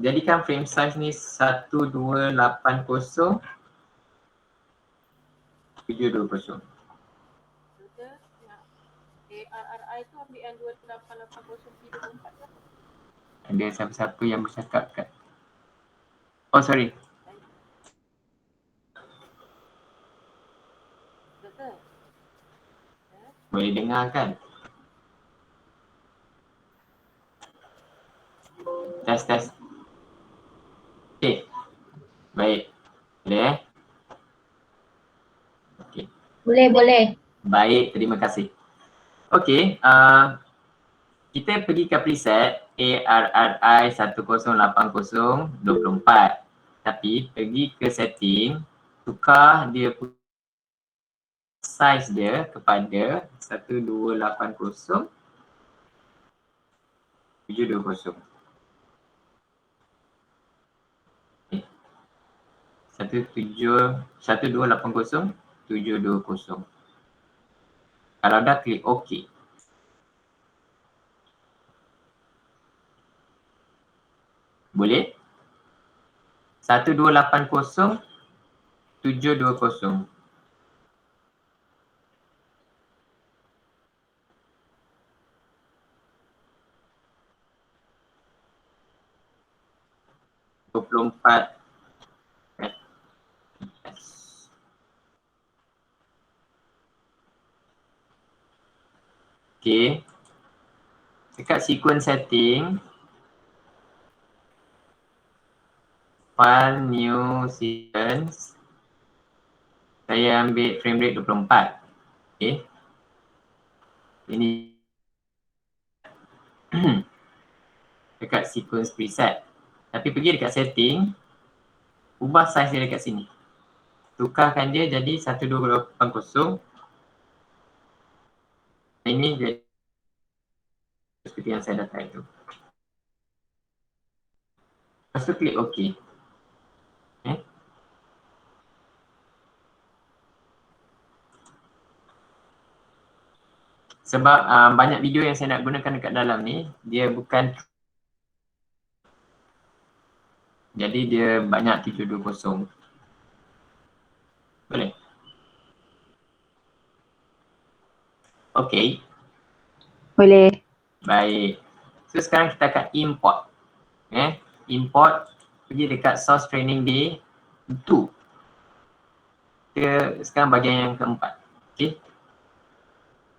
jadikan frame size ni 1280 720. Betul? Nak ARRI tu ambil yang 2880p24 ke? Ada siapa-siapa yang bercakap kat. Oh sorry. Betul? Boleh dengar kan? Test. Okay. Baik. Boleh Okay. Boleh. Baik, terima kasih. Okay, kita pergi ke preset ARRI 108024. Tapi pergi ke setting, tukar dia size dia kepada 1280 720. 1280 720. Kalau dah klik OK. Boleh? 1280 720. Okay. Dekat sequence setting, file new sequence, saya ambil frame rate 24. Okay. Ini dekat sequence preset. Tapi pergi dekat setting, ubah size dia dekat sini. Tukarkan dia jadi 1280. Ini jadi seperti yang saya dah type tu. Lepas tu klik OK. Okay. Sebab banyak video yang saya nak gunakan dekat dalam ni, dia bukan, jadi dia banyak 720. Boleh? Okay. Boleh. Baik. So sekarang kita akan import. Import, pergi dekat source training day 2. Kita sekarang bahagian yang keempat. Okay.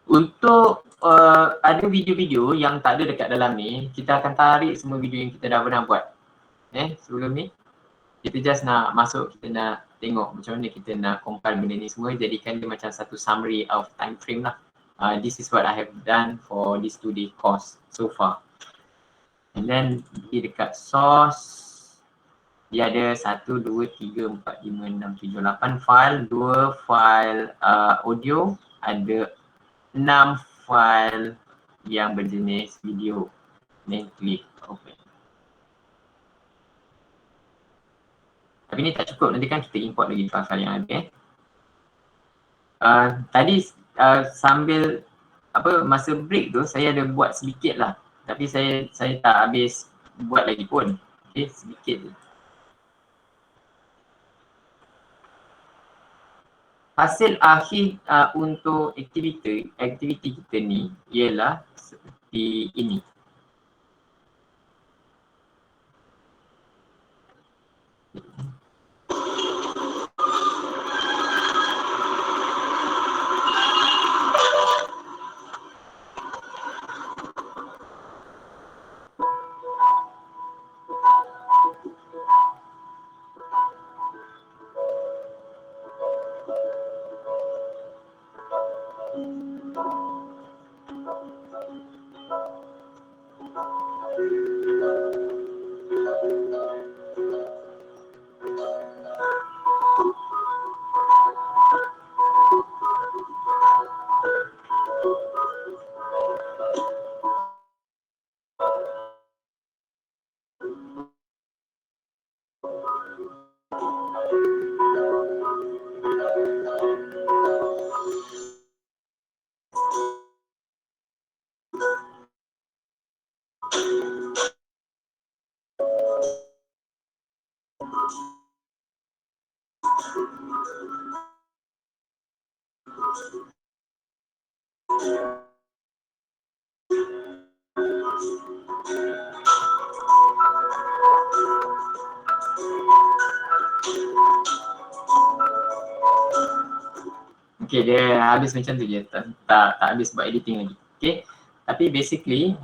Untuk ada video-video yang tak ada dekat dalam ni, kita akan tarik semua video yang kita dah pernah buat. Sebelum ni, kita just nak masuk, kita nak tengok macam mana kita nak compile benda ni semua, jadikan dia macam satu summary of time frame lah. This is what I have done for this 2-day course so far. And then pergi dekat source, dia ada 1, 2, 3, 4, 5, 6, 7, 8 file, 2 file audio, ada 6 file yang berjenis video. Then klik open. Tapi ni tak cukup, nanti kan kita import lagi file-file yang ada. Tadi sambil masa break tu saya ada buat sedikit lah. Tapi saya tak habis buat lagi pun. Okay, sedikit je. Hasil akhir untuk aktiviti kita ni ialah seperti ini. Okay, dia habis macam tu je, tak habis buat editing lagi. Okay, tapi basically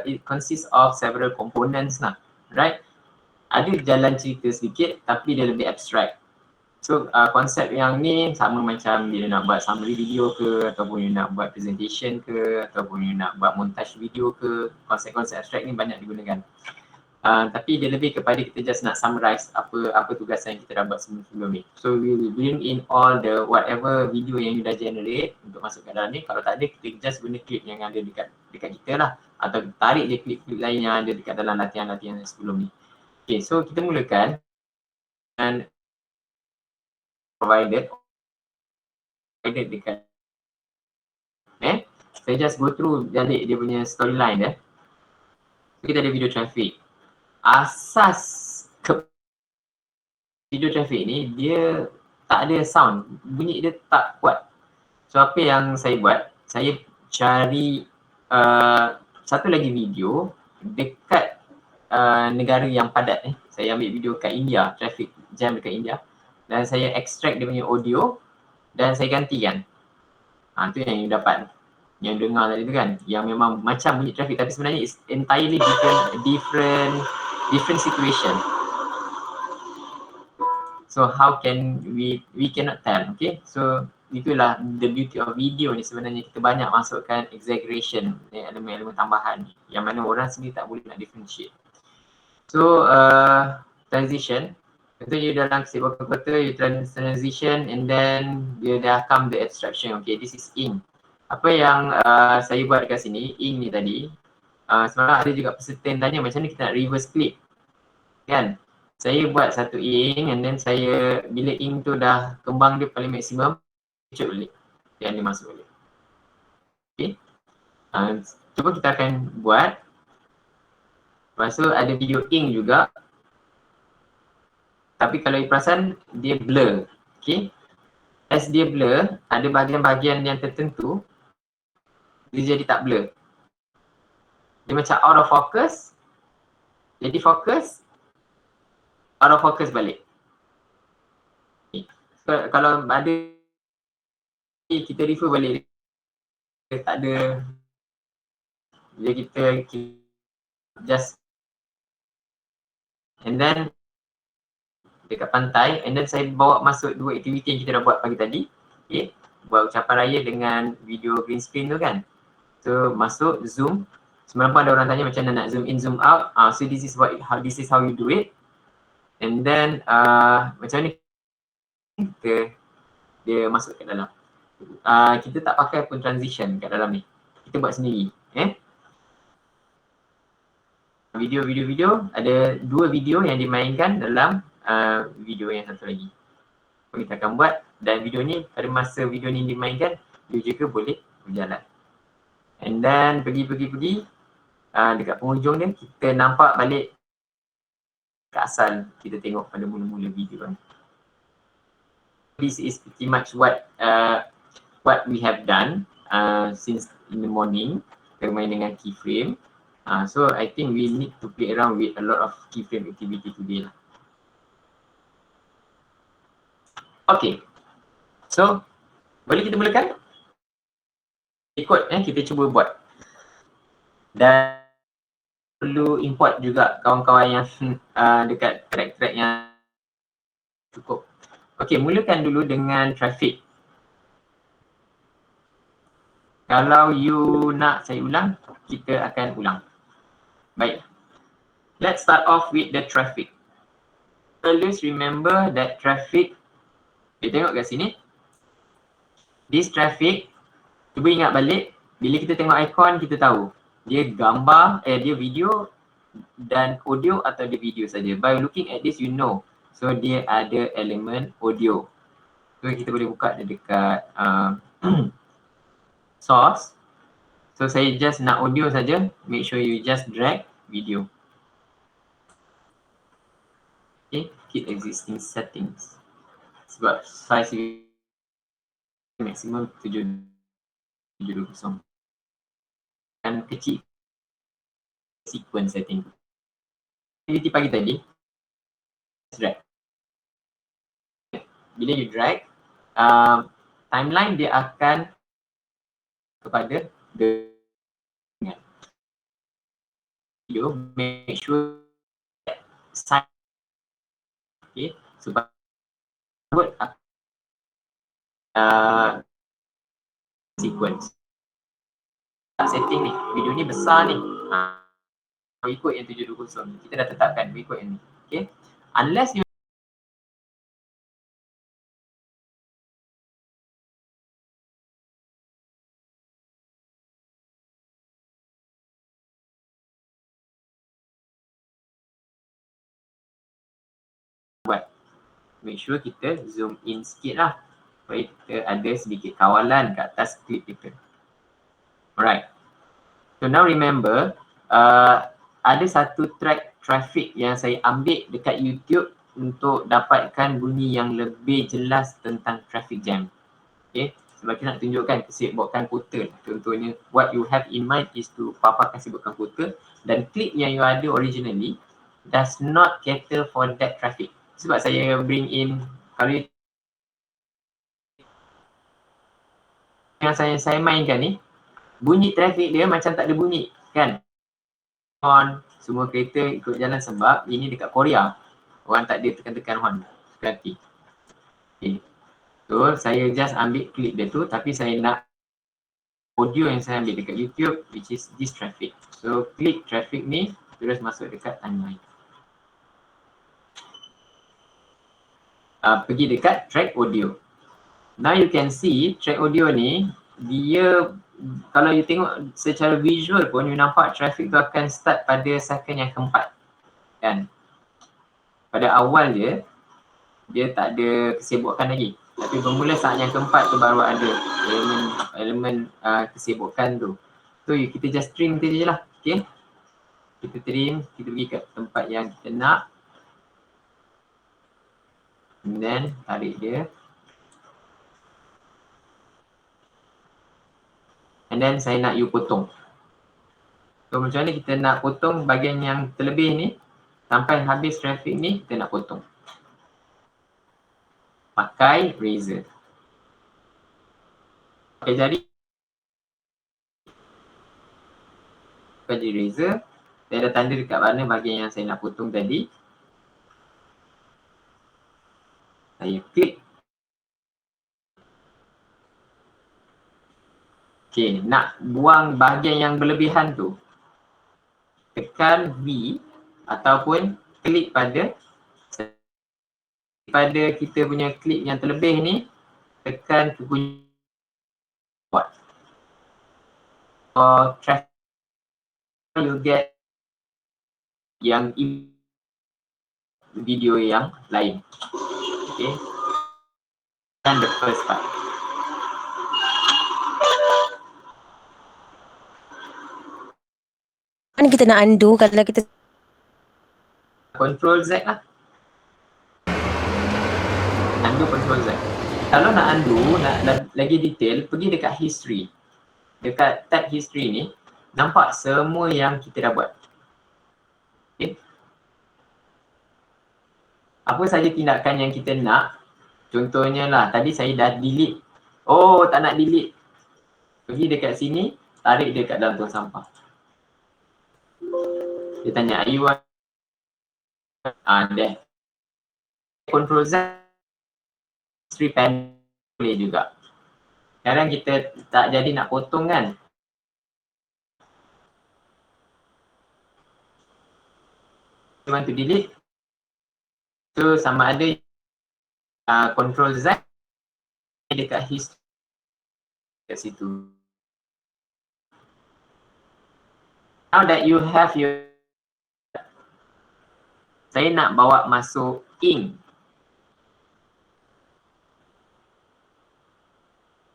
it consists of several components lah, right? Ada jalan cerita sedikit tapi dia lebih abstract. So konsep yang ni sama macam dia nak buat summary video ke, ataupun dia nak buat presentation ke, ataupun dia nak buat montage video ke, konsep-konsep abstract ni banyak digunakan. Tapi dia lebih kepada kita just nak summarize apa tugasan yang kita dah buat sebelum ni. So we will bring in all the whatever video yang you dah generate untuk masuk kat dalam ni. Kalau tak ada, kita just guna clip yang ada dekat kita lah, atau tarik je clip-clip lain yang ada dekat dalam latihan-latihan sebelum ni. Okay, so kita mulakan dengan provided dekat saya just go through balik dia punya storyline dia. Kita ada video traffic. Asas ke video traffic ni dia tak ada sound, bunyi dia tak kuat. So apa yang saya buat, saya cari satu lagi video dekat negara yang padat. Saya ambil video kat India, traffic jam dekat India, dan saya extract dia punya audio dan saya gantikan. Tu yang you dapat, yang dengar tadi tu kan, yang memang macam bunyi traffic tapi sebenarnya it's entirely different situation. So how can we cannot tell, okay? So itulah the beauty of video ni sebenarnya, kita banyak masukkan exaggeration, elemen-elemen tambahan yang mana orang sendiri tak boleh nak differentiate. So transition, contohnya dalam kesibukan kota, you transition and then dia dah come the abstraction. Okay, this is ink. Apa yang saya buat dekat sini, ink ni tadi, sebenarnya ada juga peserta yang tanya macam mana kita nak reverse clip, kan? Saya buat satu ink and then saya, bila ink tu dah kembang dia paling maksimum, kecut balik dan dia masuk balik. Okay, cuba kita akan buat. Lepas tu ada video ink juga, tapi kalau you perasan dia blur. Okay, as dia blur, ada bahagian-bahagian yang tertentu dia jadi tak blur. Dia macam out of focus, jadi fokus, out of focus balik. Okay. So, kalau ada kita refer balik, dia tak ada, dia kita just and then dekat pantai, and then saya bawa masuk dua aktiviti yang kita dah buat pagi tadi. Okay, buat ucapan raya dengan video green screen tu kan. So masuk zoom, semalam pun ada orang tanya macam mana nak zoom in zoom out. So this is how you do it. And then macam ni dia masuk ke dalam. Kita tak pakai pun transition kat dalam ni, kita buat sendiri. Video ada dua video yang dimainkan dalam video yang satu lagi. Kita akan buat, dan video ni pada masa video ni dimainkan, you juga boleh berjalan. And then pergi dekat penghujung dia, kita nampak balik ke asal kita tengok pada mula-mula video kan. This is pretty much what we have done since in the morning. Kita main dengan keyframe. So I think we need to play around with a lot of keyframe activity today lah. Okay, so boleh kita mulakan? Ikut kita cuba buat. Dan perlu import juga kawan-kawan yang dekat track-track yang cukup. Okay, mulakan dulu dengan traffic. Kalau you nak saya ulang, kita akan ulang. Baik, let's start off with the traffic. Always remember that traffic, kita tengok kat sini, this traffic, cuba ingat balik, bila kita tengok ikon kita tahu dia gambar, dia video dan audio atau dia video saja. By looking at this you know, so dia ada elemen audio. So kita boleh buka dia dekat source. So saya just nak audio saja, make sure you just drag video. Okay, keep existing settings. Sebab size maksimum 720 dan kecil sequence setting. Aktiviti pagi tadi, drag. Bila you drag, timeline dia akan kepada the video, make sure sign, okay, supaya sequence. Setting ni, video ni besar ni, ikut yang 720, kita dah tetapkan ikut yang ni, okay. Unless you buat, make sure kita zoom in sikit lah supaya kita ada sedikit kawalan kat atas clip kita. Alright, so now remember, ada satu track traffic yang saya ambil dekat YouTube untuk dapatkan bunyi yang lebih jelas tentang traffic jam. Okay, sebab kita nak tunjukkan kesibukan kota. Contohnya, what you have in mind is to paparkan kesibukan kota, dan clip yang you ada originally does not cater for that traffic. Sebab saya bring in, kalau yang saya mainkan ni, bunyi traffic dia macam tak ada bunyi, kan? Horn, semua kereta ikut jalan sebab ini dekat Korea. Orang tak ada tekan-tekan horn. Hati. Okay. So, saya just ambil klip dia tu, tapi saya nak audio yang saya ambil dekat YouTube, which is this traffic. So, klik traffic ni, terus masuk dekat timeline. Pergi dekat track audio. Now you can see track audio ni, dia kalau you tengok secara visual pun, you nampak traffic tu akan start pada second yang keempat, kan? Pada awal dia tak ada kesibukan lagi. Tapi bermula saat yang keempat tu baru ada elemen kesibukan tu. So kita just trim tu je lah, okay? Kita trim, kita pergi kat tempat yang kita nak. And then tarik dia. And then saya nak you potong. So macam mana kita nak potong bahagian yang terlebih ni, sampai habis traffic ni kita nak potong. Pakai razor. Pakai jari. Pakai jari razor. Saya ada tanda dekat mana bahagian yang saya nak potong tadi. Saya klik. Okay, nak buang bahagian yang berlebihan tu, tekan V ataupun klik pada kita punya klip yang terlebih ni, tekan ke kunci buat. For traffic, you get yang video yang lain. Okay, dan the first part. Kan kita nak undo kalau kita Control Z lah. Undo Control Z. Kalau nak undo, nak lagi detail, pergi dekat history. Dekat tab history ni, nampak semua yang kita dah buat. Okay. Apa saja tindakan yang kita nak, contohnya lah, tadi saya dah delete. Oh, tak nak delete. Pergi dekat sini, tarik dia kat dalam tong sampah. Dia tanya, are you want? Dah. Control Z, history panel boleh juga. Sekarang kita tak jadi nak potong kan? You want to delete? So sama ada Control Z dekat history kat situ. Now that you have your, saya nak bawa masuk ink.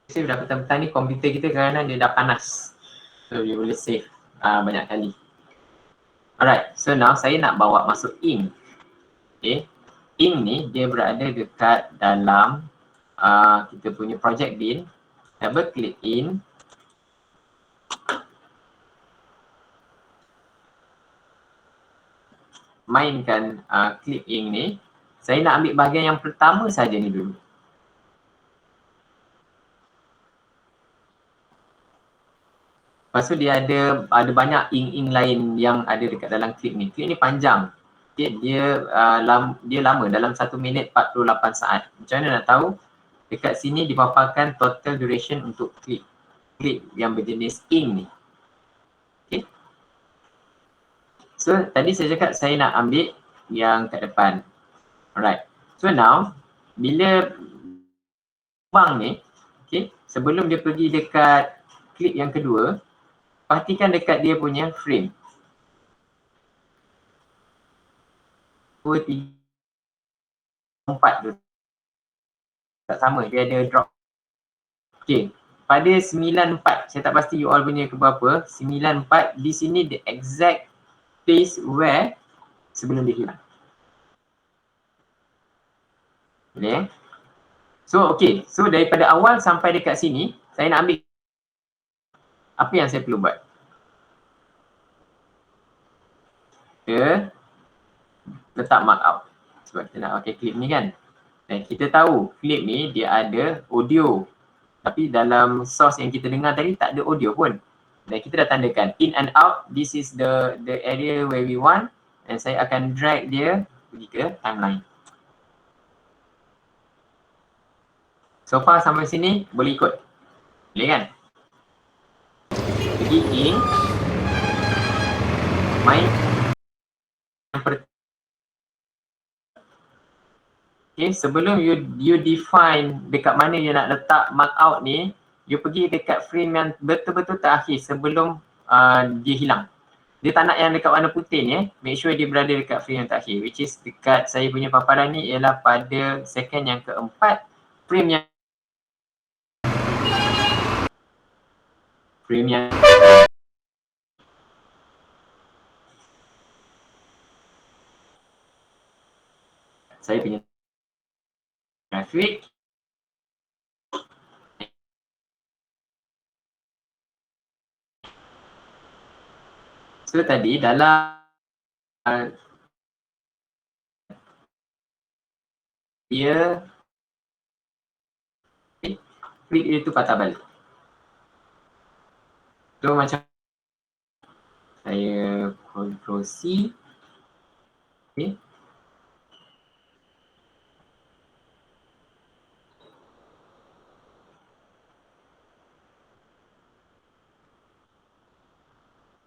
Saya dah petang-petang ni komputer kita kerana dia dah panas. So you boleh save banyak kali. Alright, so now saya nak bawa masuk ink. Okay, ink ni dia berada dekat dalam kita punya project bin. Double click in. Mainkan clip ink ni. Saya nak ambil bahagian yang pertama saja ni dulu. Lepas tu dia ada banyak ing lain yang ada dekat dalam klip ni. Klip ni panjang. Okay, dia lama dalam 1 minit 48 saat. Macam mana nak tahu? Dekat sini dipaparkan total duration untuk klip yang berjenis ing ni. Okay. So tadi saya cakap saya nak ambil yang kat depan. Alright. So now bila bang ni, okay, sebelum dia pergi dekat klip yang kedua, perhatikan dekat dia punya frame. 2, 3, 4 tu. Tak sama, dia ada drop. Okay, pada 94, saya tak pasti you all punya ke berapa, 94 di sini the exact place where sebelum dia hilang. Boleh? So okay, so daripada awal sampai dekat sini, saya nak ambil apa yang saya perlu buat. Kita letak markup sebab kita nak pakai klip ni kan. Dan kita tahu klip ni dia ada audio. Tapi dalam source yang kita dengar tadi tak ada audio pun. Dan kita dah tandakan in and out, this is the area where we want. Dan saya akan drag dia pergi ke timeline. So far sampai sini boleh ikut. Boleh kan? Pergi in. Main. Okay, sebelum you define dekat mana you nak letak markout ni, you pergi dekat frame yang betul-betul terakhir sebelum dia hilang. Dia tak nak yang dekat warna putih ni make sure dia berada dekat frame yang terakhir, which is dekat saya punya paparan ni ialah pada second yang keempat, frame yang saya punya grafik. So tadi dalam dia klik dia tu patah balik. So macam saya Ctrl C. Okay.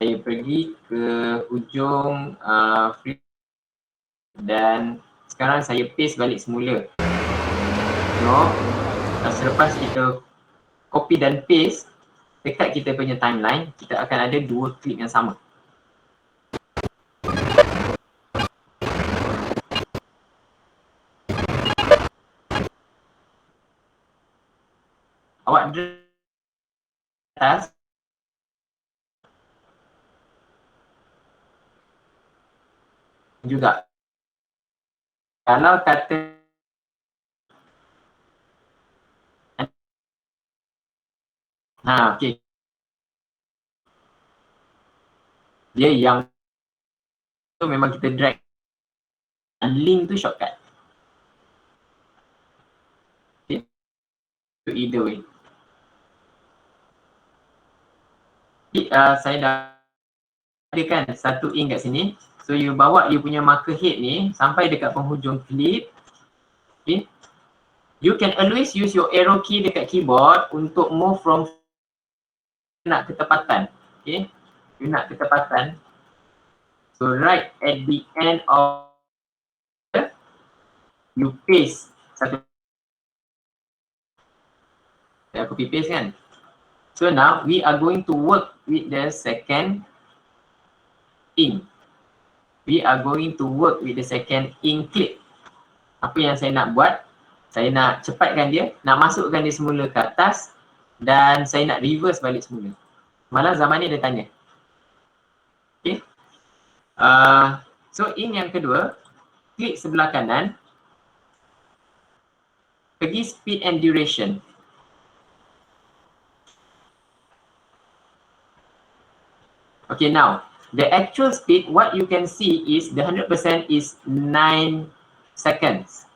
Saya pergi ke hujung frame dan sekarang saya paste balik semula. No, selepas kita copy dan paste dekat kita punya timeline, kita akan ada dua klip yang sama. Awak drag atas. Juga kalau kata okey, dia yang tu memang kita drag, link tu shortcut. Okay, so either way. Saya dah ada kan satu ink kat sini. So you bawa you punya marker head ni sampai dekat penghujung klip. Okay. You can always use your arrow key dekat keyboard untuk move from nak ketepatan. Okay. You nak ketepatan. So right at the end of you paste satu. Saya copy paste kan. So now we are going to work with the second ink. We are going to work with the second ink clip. Apa yang saya nak buat? Saya nak cepatkan dia, nak masukkan dia semula ke atas dan saya nak reverse balik semula. Malah zaman ni dia tanya. Okay. So ink yang kedua, klik sebelah kanan, pergi speed and duration. Okay, now the actual speed, what you can see is the 100% is 9 seconds.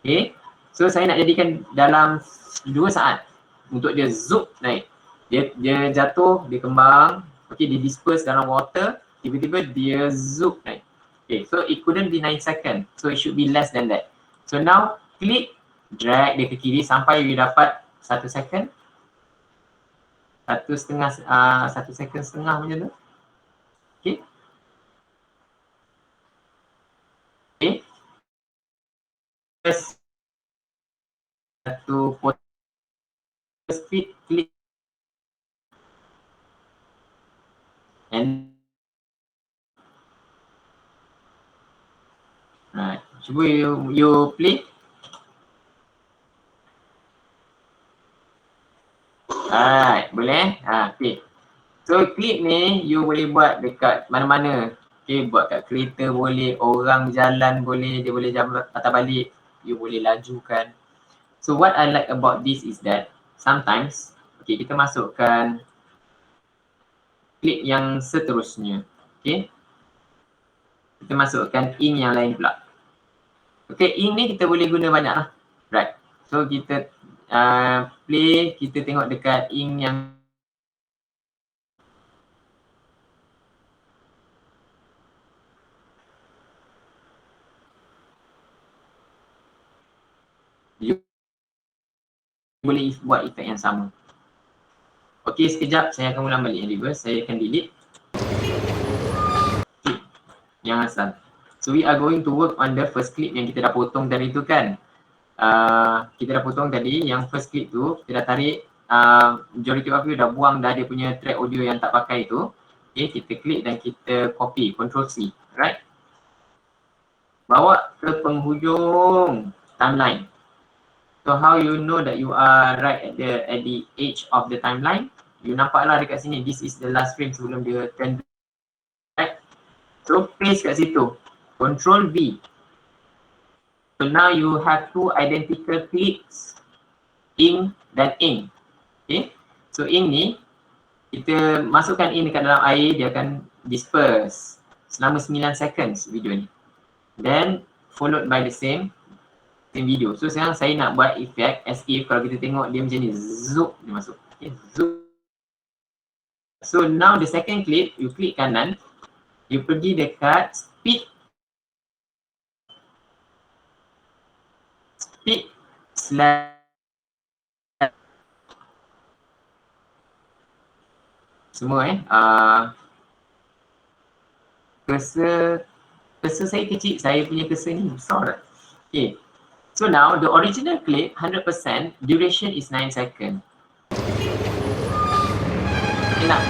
Okay, so saya nak jadikan dalam 2 saat untuk dia zoom naik. Dia jatuh, dia kembang, okay, dia disperse dalam water, tiba-tiba dia zoom naik. Okay, so it couldn't be 9 second, so it should be less than that. So now klik, drag dia ke kiri sampai you dapat 1 second, 1 second setengah macam tu. Okay. Okay. First, satu speed klik and right. Cuba you play. Alright, boleh? Okay. So clip ni you boleh buat dekat mana-mana. Okay, buat kat kereta boleh, orang jalan boleh, dia boleh jalan patah balik, you boleh lajukan. So what I like about this is that sometimes, okay, kita masukkan clip yang seterusnya. Okay. Kita masukkan ink yang lain pula. Okay, ink ni kita boleh guna banyak lah. Right. So kita play, kita tengok dekat ink yang you boleh buat efek yang sama. Okay, sekejap saya akan ulang balik reverse. Saya akan delete clip yang asal. So we are going to work on the first clip yang kita dah potong tadi tu kan. Kita dah potong tadi yang first clip tu, kita dah tarik, majority of you dah buang dah dia punya track audio yang tak pakai tu. Okay, kita klik dan kita copy, Ctrl C, right? Bawa ke penghujung timeline. So how you know that you are right at the edge of the timeline? You nampaklah dekat sini, this is the last frame sebelum dia turn, right? So paste kat situ, Ctrl V. So now you have two identical clips, ink dan ink. Okay, so ink ni kita masukkan ink dekat dalam air, dia akan disperse selama 9 seconds video ni. Then followed by the same video. So sekarang saya nak buat efek as if kalau kita tengok dia macam ni, zoom dia masuk. Okay, zoom. So now the second clip, you klik kanan, you pergi dekat speed slash semua cursor saya kecil, saya punya cursor ni besar. Okay. So now the original clip 100% duration is 9 second. Saya nak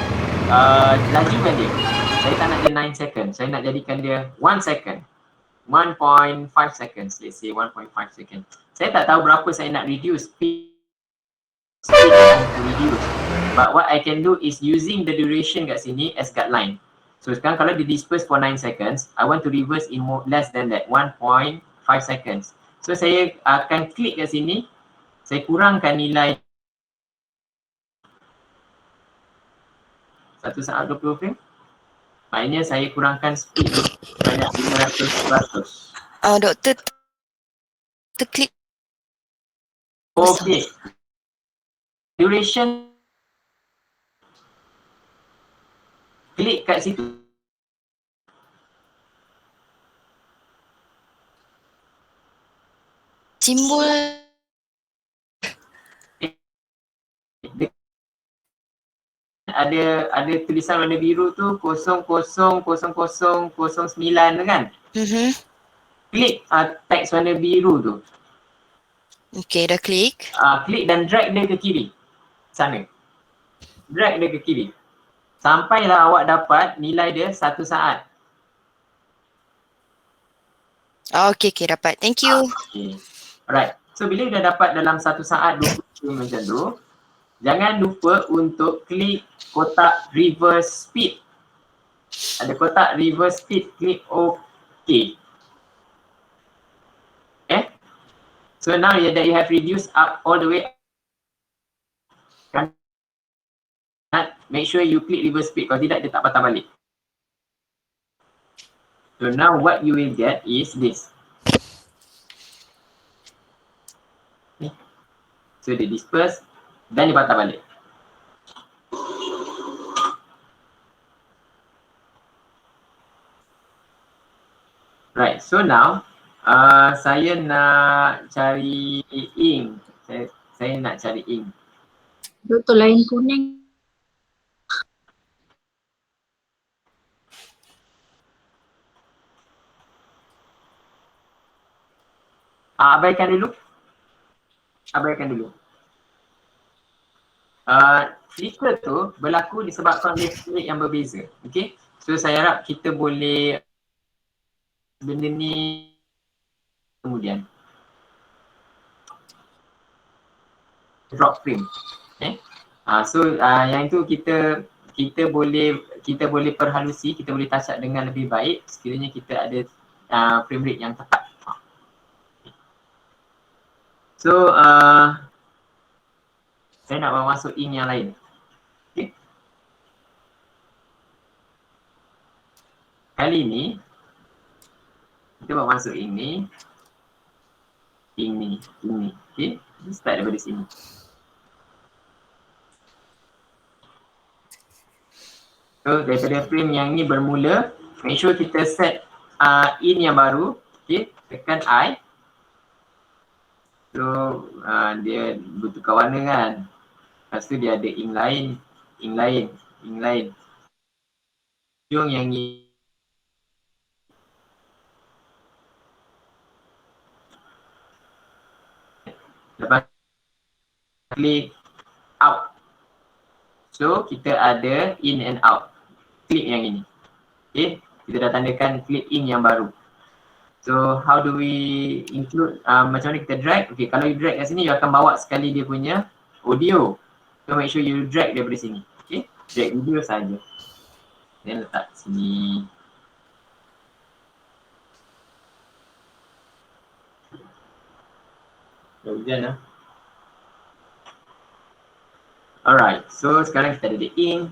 lajukan dia. Saya tak nak dia 9 second. Saya nak jadikan dia 1 second. 1.5 seconds. Let's say 1.5 second. Saya tak tahu berapa saya nak reduce speed to reduce. But what I can do is using the duration kat sini as guideline. So sekarang kalau dia disperse for 9 seconds, I want to reverse in more, less than that, 1.5 seconds. So saya akan klik kat sini, saya kurangkan nilai 1 saat 20 frame. Maknanya saya kurangkan speed banyak 500%. Doktor terklik. Okay. Duration, klik kat situ. Simbol ada tulisan warna biru tu 000009 tu kan? Klik teks warna biru tu. Okay, dah klik. Klik dan drag dia ke kiri. Sana. Drag dia ke kiri. Sampailah awak dapat nilai dia 1 saat. Okay, dapat. Thank you. Okay. Alright. So bila dah dapat dalam 1 saat 20 frame macam tu, jangan lupa untuk klik kotak reverse speed. Ada kotak reverse speed, klik OK. Okay. So now that you have reduced up all the way, make sure you click reverse speed. Kalau tidak, dia tak patah balik. So now what you will get is this. Okay. So dia disperse dan dia patah balik. Right, so now saya nak cari ink. Saya nak cari ink. Betul lain kuning. Abaikan dulu. Abaikan dulu. Flicker tu berlaku disebabkan oleh fluid yang berbeza. Okay. So saya harap kita boleh benda ni kemudian. Drop frame. Okay. So yang itu kita boleh perhalusi, kita boleh touch up dengan lebih baik sekiranya kita ada frame rate yang tepat. So saya nak bawa masuk ink yang lain. Okay. Kali ni kita bawa masuk ink ni. Ink ni. Okay. Start daripada sini. So daripada frame yang ni bermula, make sure kita set in yang baru. Okay. Tekan I. So dia bertukar warna kan. Lepas tu dia ada ink lain. Hujung yang ni. Lepas klik out. So kita ada in and out. Klik yang ini. Okay. Kita dah tandakan klik in yang baru. So how do we include, macam mana kita drag? Okay, kalau you drag kat sini, you akan bawa sekali dia punya audio. So make sure you drag daripada sini. Okay, drag video saja. Then letak sini. Dah hujan lah. Alright, so sekarang kita ada the ink.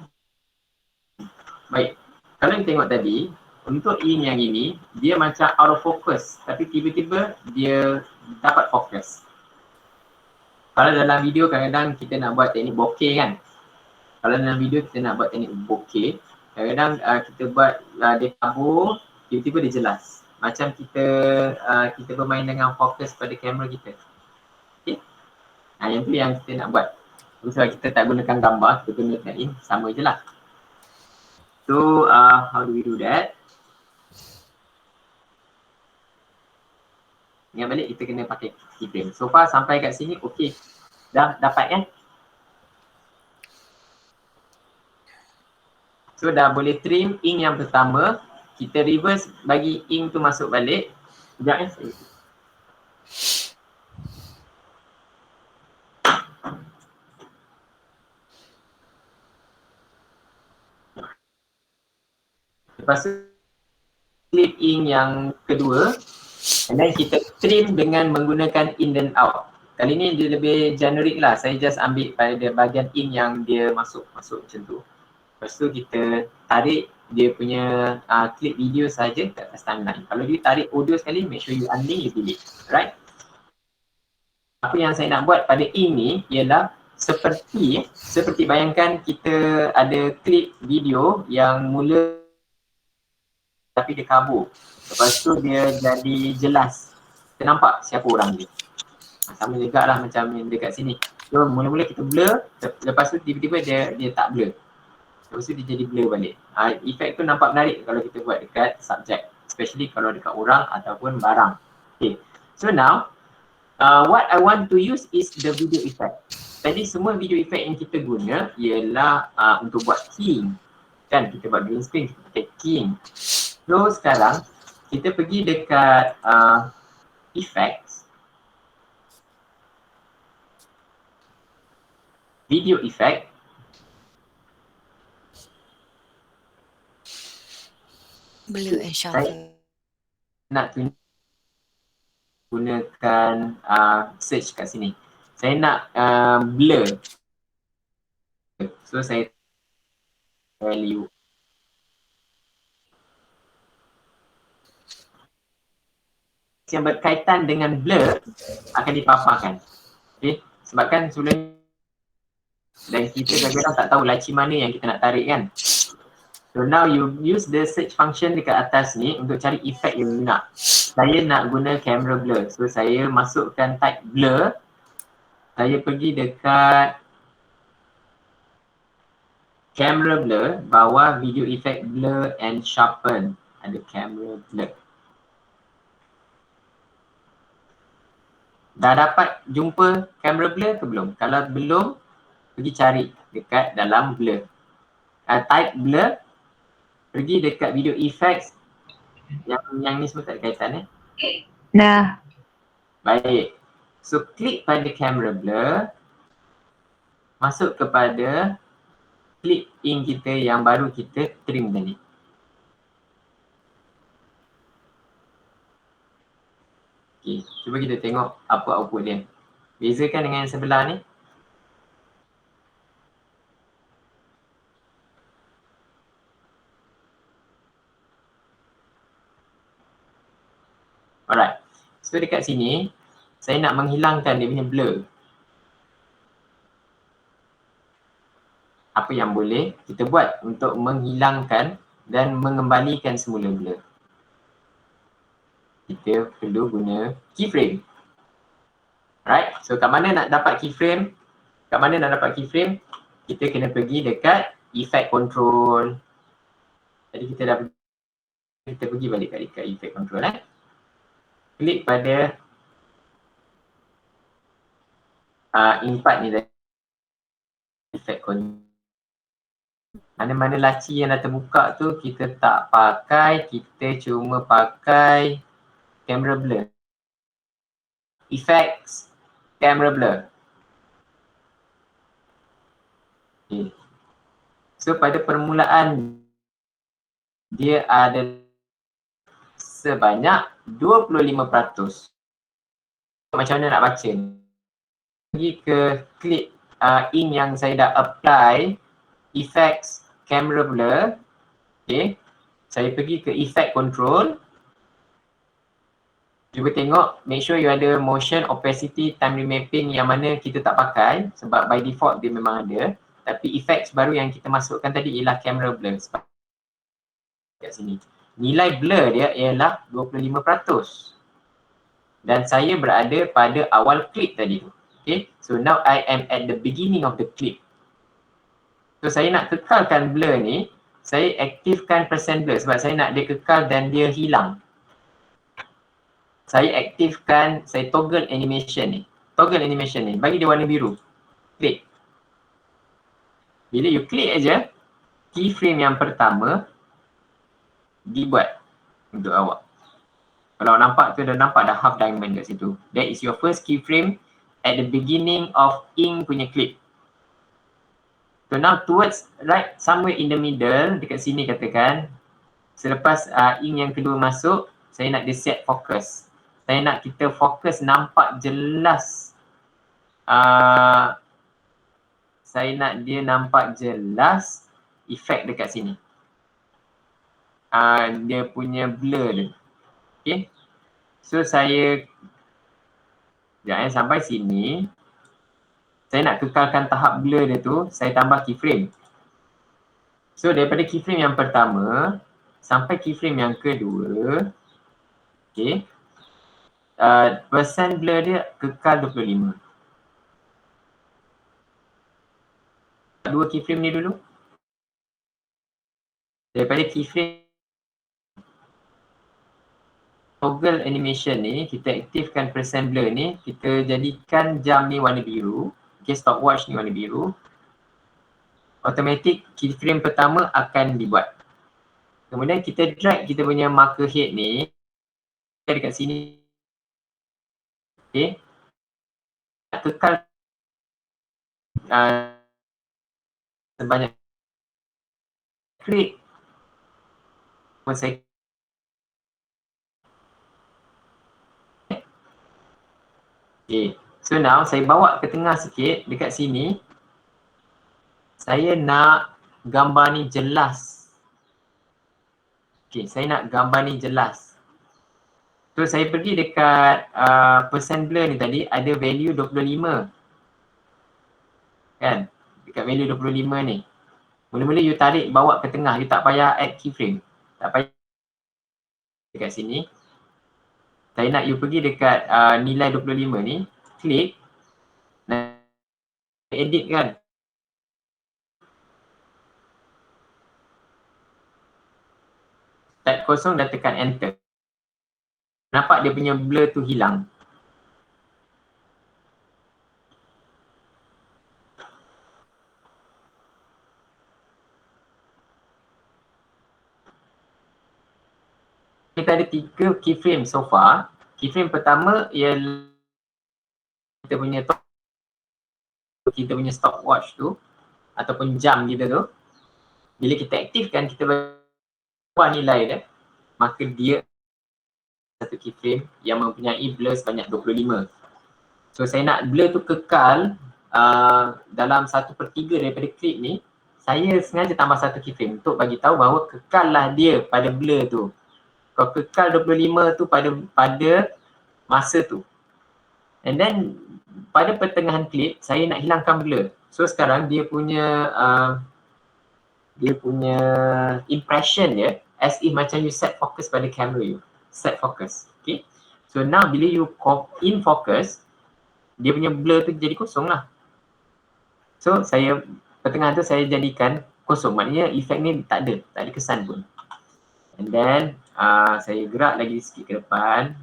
Baik, kalau kita tengok tadi, untuk ink yang ini, dia macam out of focus. Tapi tiba-tiba dia dapat fokus. Kalau dalam video kadang-kadang kita nak buat teknik bokeh kan. Kalau dalam video kita nak buat teknik bokeh, kadang-kadang kita buat dia kabur, tiba-tiba dia jelas. Macam kita bermain dengan fokus pada kamera kita. Okay. Yang tu yang kita nak buat. Sebab kita tak gunakan gambar, kita gunakan ink, sama je lah. So how do we do that? Ingat balik kita kena pakai keyframe. So far sampai kat sini okey. Dah dapat kan? So dah boleh trim ink yang pertama. Kita reverse bagi ink tu masuk balik. Sekejap ya. Lepas tu clip ink yang kedua. And then kita trim dengan menggunakan in dan out. Kali ni dia lebih generic lah. Saya just ambil pada bahagian in yang dia masuk macam tu. Lepas tu kita tarik dia punya clip video saja kat atas timeline. Kalau dia tarik audio sekali, make sure you unlink, you delete. Right? Apa yang saya nak buat pada in ni ialah seperti bayangkan kita ada clip video yang mula tapi dia kabur. Lepas tu dia jadi jelas. Kita nampak siapa orang dia. Sama juga lah macam yang dekat sini. So mula-mula kita blur, lepas tu tiba-tiba dia tak blur. Lepas tu dia jadi blur balik. Efek tu nampak menarik kalau kita buat dekat subject. Especially kalau dekat orang ataupun barang. Okay. So now, what I want to use is the video effect. Tadi semua video effect yang kita guna ialah untuk buat keying. Kan kita buat green screen, kita pakai keying. So sekarang kita pergi dekat effects, video effect. Blur and shuffle. Nak gunakan search kat sini. Saya nak blur. So saya value. Yang berkaitan dengan blur akan dipaparkan. Okay, sebabkan sebelum dan kita kadang-kadang tak tahu laci mana yang kita nak tarik kan. So now you use the search function dekat atas ni untuk cari efek yang you nak. Saya nak guna camera blur. So saya masukkan type blur. Saya pergi dekat camera blur, bawah video effect blur and sharpen. Ada camera blur. Dah dapat jumpa camera blur ke belum? Kalau belum, pergi cari dekat dalam blur. Type blur, pergi dekat video effects. Yang ni semua tak ada kaitan Dah. Baik. So klik pada camera blur. Masuk kepada clip in kita yang baru kita trim tadi. Okay, cuba kita tengok apa output dia. Bezakan dengan yang sebelah ni. Alright. So dekat sini, saya nak menghilangkan dia punya blur. Apa yang boleh kita buat untuk menghilangkan dan mengembalikan semula blur? Kita perlu guna keyframe. Right? So kat mana nak dapat keyframe? Kat mana nak dapat keyframe? Kita kena pergi dekat effect control. Tadi kita dah pergi balik dekat effect control Klik pada empat ni tadi. Effect control. Mana-mana laci yang dah terbuka tu kita tak pakai, kita cuma pakai camera blur. Effects, camera blur. Okay. So pada permulaan dia ada sebanyak 25%. Macam mana nak baca ni? Pergi ke klik in yang saya dah apply, effects, camera blur. Okay. Saya pergi ke effect control. Cuba tengok, make sure you ada motion, opacity, time remapping yang mana kita tak pakai sebab by default dia memang ada. Tapi effects baru yang kita masukkan tadi ialah camera blur. Sebab kat sini. Nilai blur dia ialah 25%. Dan saya berada pada awal clip tadi tu. Okay, so now I am at the beginning of the clip. So saya nak kekalkan blur ni, saya aktifkan percent blur sebab saya nak dia kekal dan dia hilang. Saya aktifkan, saya toggle animation ni. Toggle animation ni, bagi dia warna biru. Klik. Bila you klik aja, keyframe yang pertama dibuat untuk awak. Kalau nampak tu dah nampak dah half diamond kat situ. That is your first keyframe at the beginning of ink punya clip. So now towards right, somewhere in the middle, dekat sini katakan, selepas ink yang kedua masuk, saya nak dia set focus. Saya nak kita fokus nampak jelas. Saya nak dia nampak jelas efek dekat sini. Dia punya blur dia. Okay. So saya sampai sini. Saya nak kekalkan tahap blur dia tu, saya tambah keyframe. So daripada keyframe yang pertama sampai keyframe yang kedua, okay, percent blur dia kekal 25. Dua keyframe ni dulu. Daripada keyframe toggle animation ni, kita aktifkan percent blur ni, kita jadikan jam ni warna biru. Okay, stopwatch ni warna biru. Automatic keyframe pertama akan dibuat. Kemudian kita drag kita punya marker head ni dekat sini. Okay. Kekal sebanyak klik. Saya okay. So now saya bawa ke tengah sikit dekat sini. Saya nak gambar ni jelas. Okay, saya nak gambar ni jelas. So saya pergi dekat percent blur ni tadi, ada value 25. Kan? Dekat value 25 ni. Mula-mula you tarik bawa ke tengah, you tak payah add keyframe. Tak payah dekat sini. Saya nak you pergi dekat nilai 25 ni, klik, edit kan. Type kosong dan tekan enter. Nampak dia punya blur tu hilang. Kita ada 3 keyframe so far. Keyframe pertama ialah kita punya stopwatch tu ataupun jam kita tu. Bila kita aktifkan, kita buat nilai dia, maka dia satu keyframe yang mempunyai blur sebanyak 25. So saya nak blur tu kekal dalam 1/3 daripada klip ni. Saya sengaja tambah satu keyframe untuk bagi tahu bahawa kekal lah dia pada blur tu. Kalau kekal 25 tu pada masa tu. And then pada pertengahan klip saya nak hilangkan blur. So sekarang dia punya impression dia as if macam you set focus pada kamera you. Set focus. Okay. So now bila you in focus, dia punya blur tu jadi kosong lah. So saya pertengahan tu saya jadikan kosong. Maknanya efek ni tak ada kesan pun. And then saya gerak lagi sikit ke depan.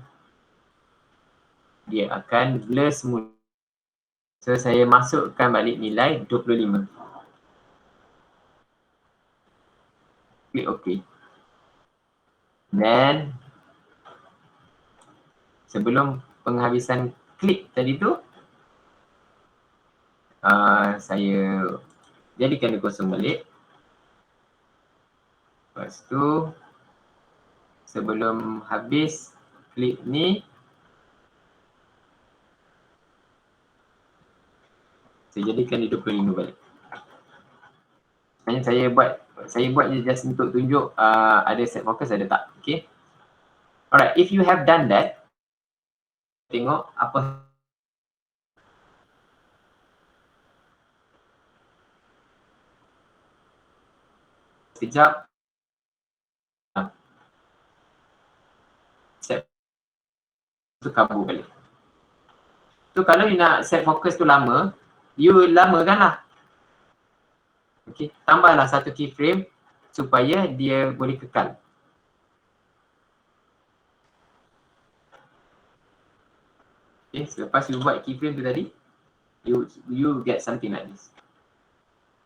Dia akan blur semula. So saya masukkan balik nilai 25. Klik OK. Then sebelum penghabisan klip tadi tu, saya jadikan dia kosong balik. Lepas tu sebelum habis klip ni, saya jadikan dia 25 balik. Hanya saya buat je just untuk tunjuk ada set focus ada tak. Okay. Alright, if you have done that, tengok apa sekejap. Set tu kabur balik. Tu kalau you nak set focus tu lama, you lamakan lah. Okay, tambahlah satu keyframe supaya dia boleh kekal. Okay, selepas you buat keyframe tu tadi, you get something like this.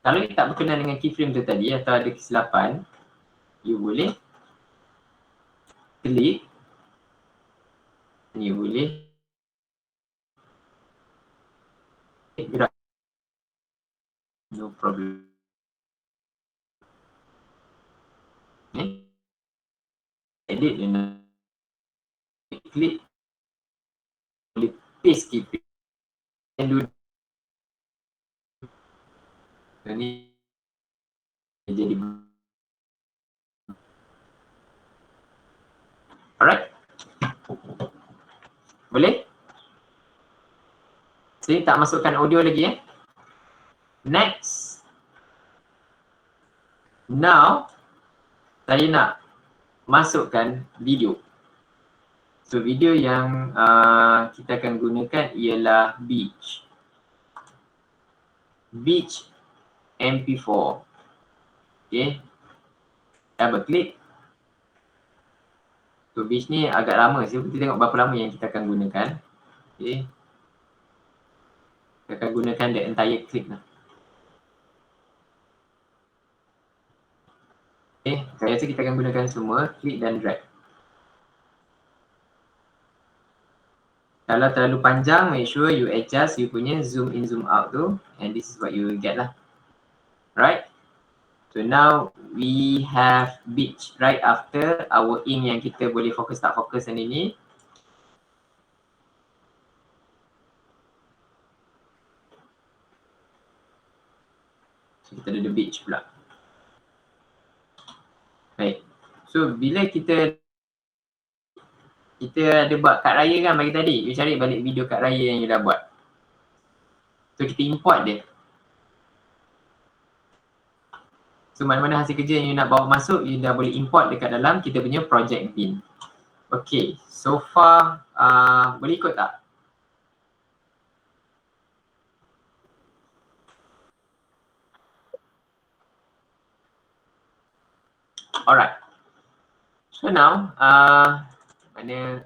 Kalau you tak berkenan dengan keyframe tu tadi atau ada kesilapan, you boleh klik, you boleh gerak. No problem. Okay. Edit dengan klik, boleh paste keyframe. And do ni jadi alright. Boleh? Saya tak masukkan audio lagi Next. Now saya nak masukkan video. So video yang kita akan gunakan ialah Beach MP4. Okay. Double klik. So Beach ni agak lama. So kita tengok berapa lama yang kita akan gunakan. Okay. Kita akan gunakan the entire clip lah. Okay. Saya rasa kita akan gunakan semua. Klik dan drag. Kalau terlalu panjang, make sure you adjust you punya zoom in zoom out tu. And this is what you will get lah. Right? So now we have Beach right after our ink yang kita boleh fokus tak fokus yang ini. So kita ada the Beach pula. Baik. So bila kita ada buat kad raya kan bagi tadi. You cari balik video kad raya yang you dah buat. So kita import dia. So mana-mana hasil kerja yang you nak bawa masuk, you dah boleh import dekat dalam kita punya project bin. Okay, so far boleh ikut tak? Alright. So now, mana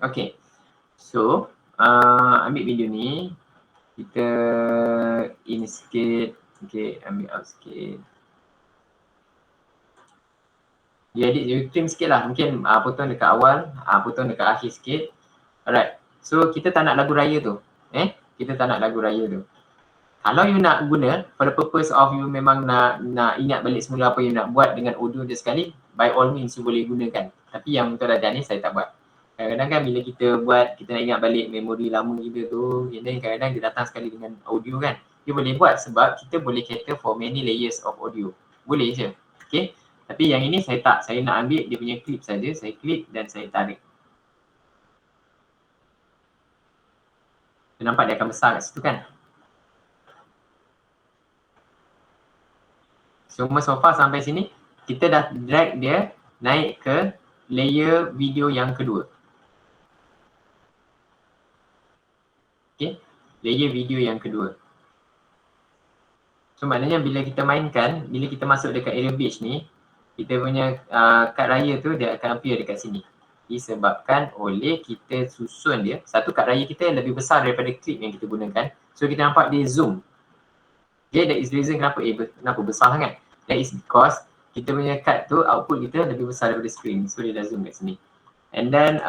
okay. So, ambil video ni. Kita in sikit. Okay, ambil out sikit. Dia edit, dia trim sikit lah. Mungkin potong dekat awal, potong dekat akhir sikit. Alright. So, kita tak nak lagu raya tu. Kita tak nak lagu raya tu. Kalau you nak guna, for the purpose of you memang nak ingat balik semula apa you nak buat dengan audio dia sekali, by all means you boleh gunakan. Tapi yang untuk ajar ni saya tak buat. Kadang-kadang kan bila kita buat, kita nak ingat balik memori lama kita tu, dan kadang-kadang dia datang sekali dengan audio kan. Dia boleh buat sebab kita boleh cater for many layers of audio. Boleh je. Okay. Tapi yang ini saya tak. Saya nak ambil dia punya clip saja. Saya klik dan saya tarik. Nampak dia akan besar kat situ kan. Semua so far sampai sini, kita dah drag dia naik ke layer video yang kedua. Okay, layer video yang kedua. So maknanya bila kita mainkan, bila kita masuk dekat area beach ni, kita punya kad raya tu dia akan appear dekat sini. Disebabkan oleh kita susun dia, satu kad raya kita yang lebih besar daripada clip yang kita gunakan. So kita nampak dia zoom. Okay, that is the reason kenapa besar sangat. That is because kita punya card tu output kita lebih besar daripada screen. So dia dah zoom kat sini. And then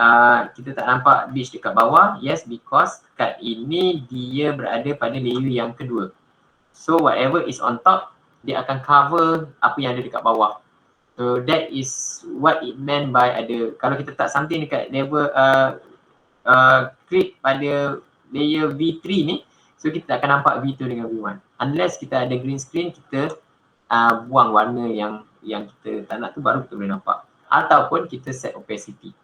kita tak nampak beach dekat bawah. Yes, because card ini dia berada pada layer yang kedua. So whatever is on top, dia akan cover apa yang ada dekat bawah. So that is what it meant by ada, kalau kita tak something dekat level click pada layer V3 ni, so kita tak akan nampak V2 dengan V1. Unless kita ada green screen, kita buang warna yang kita tak nak tu, baru kita boleh nampak. Ataupun kita set opacity.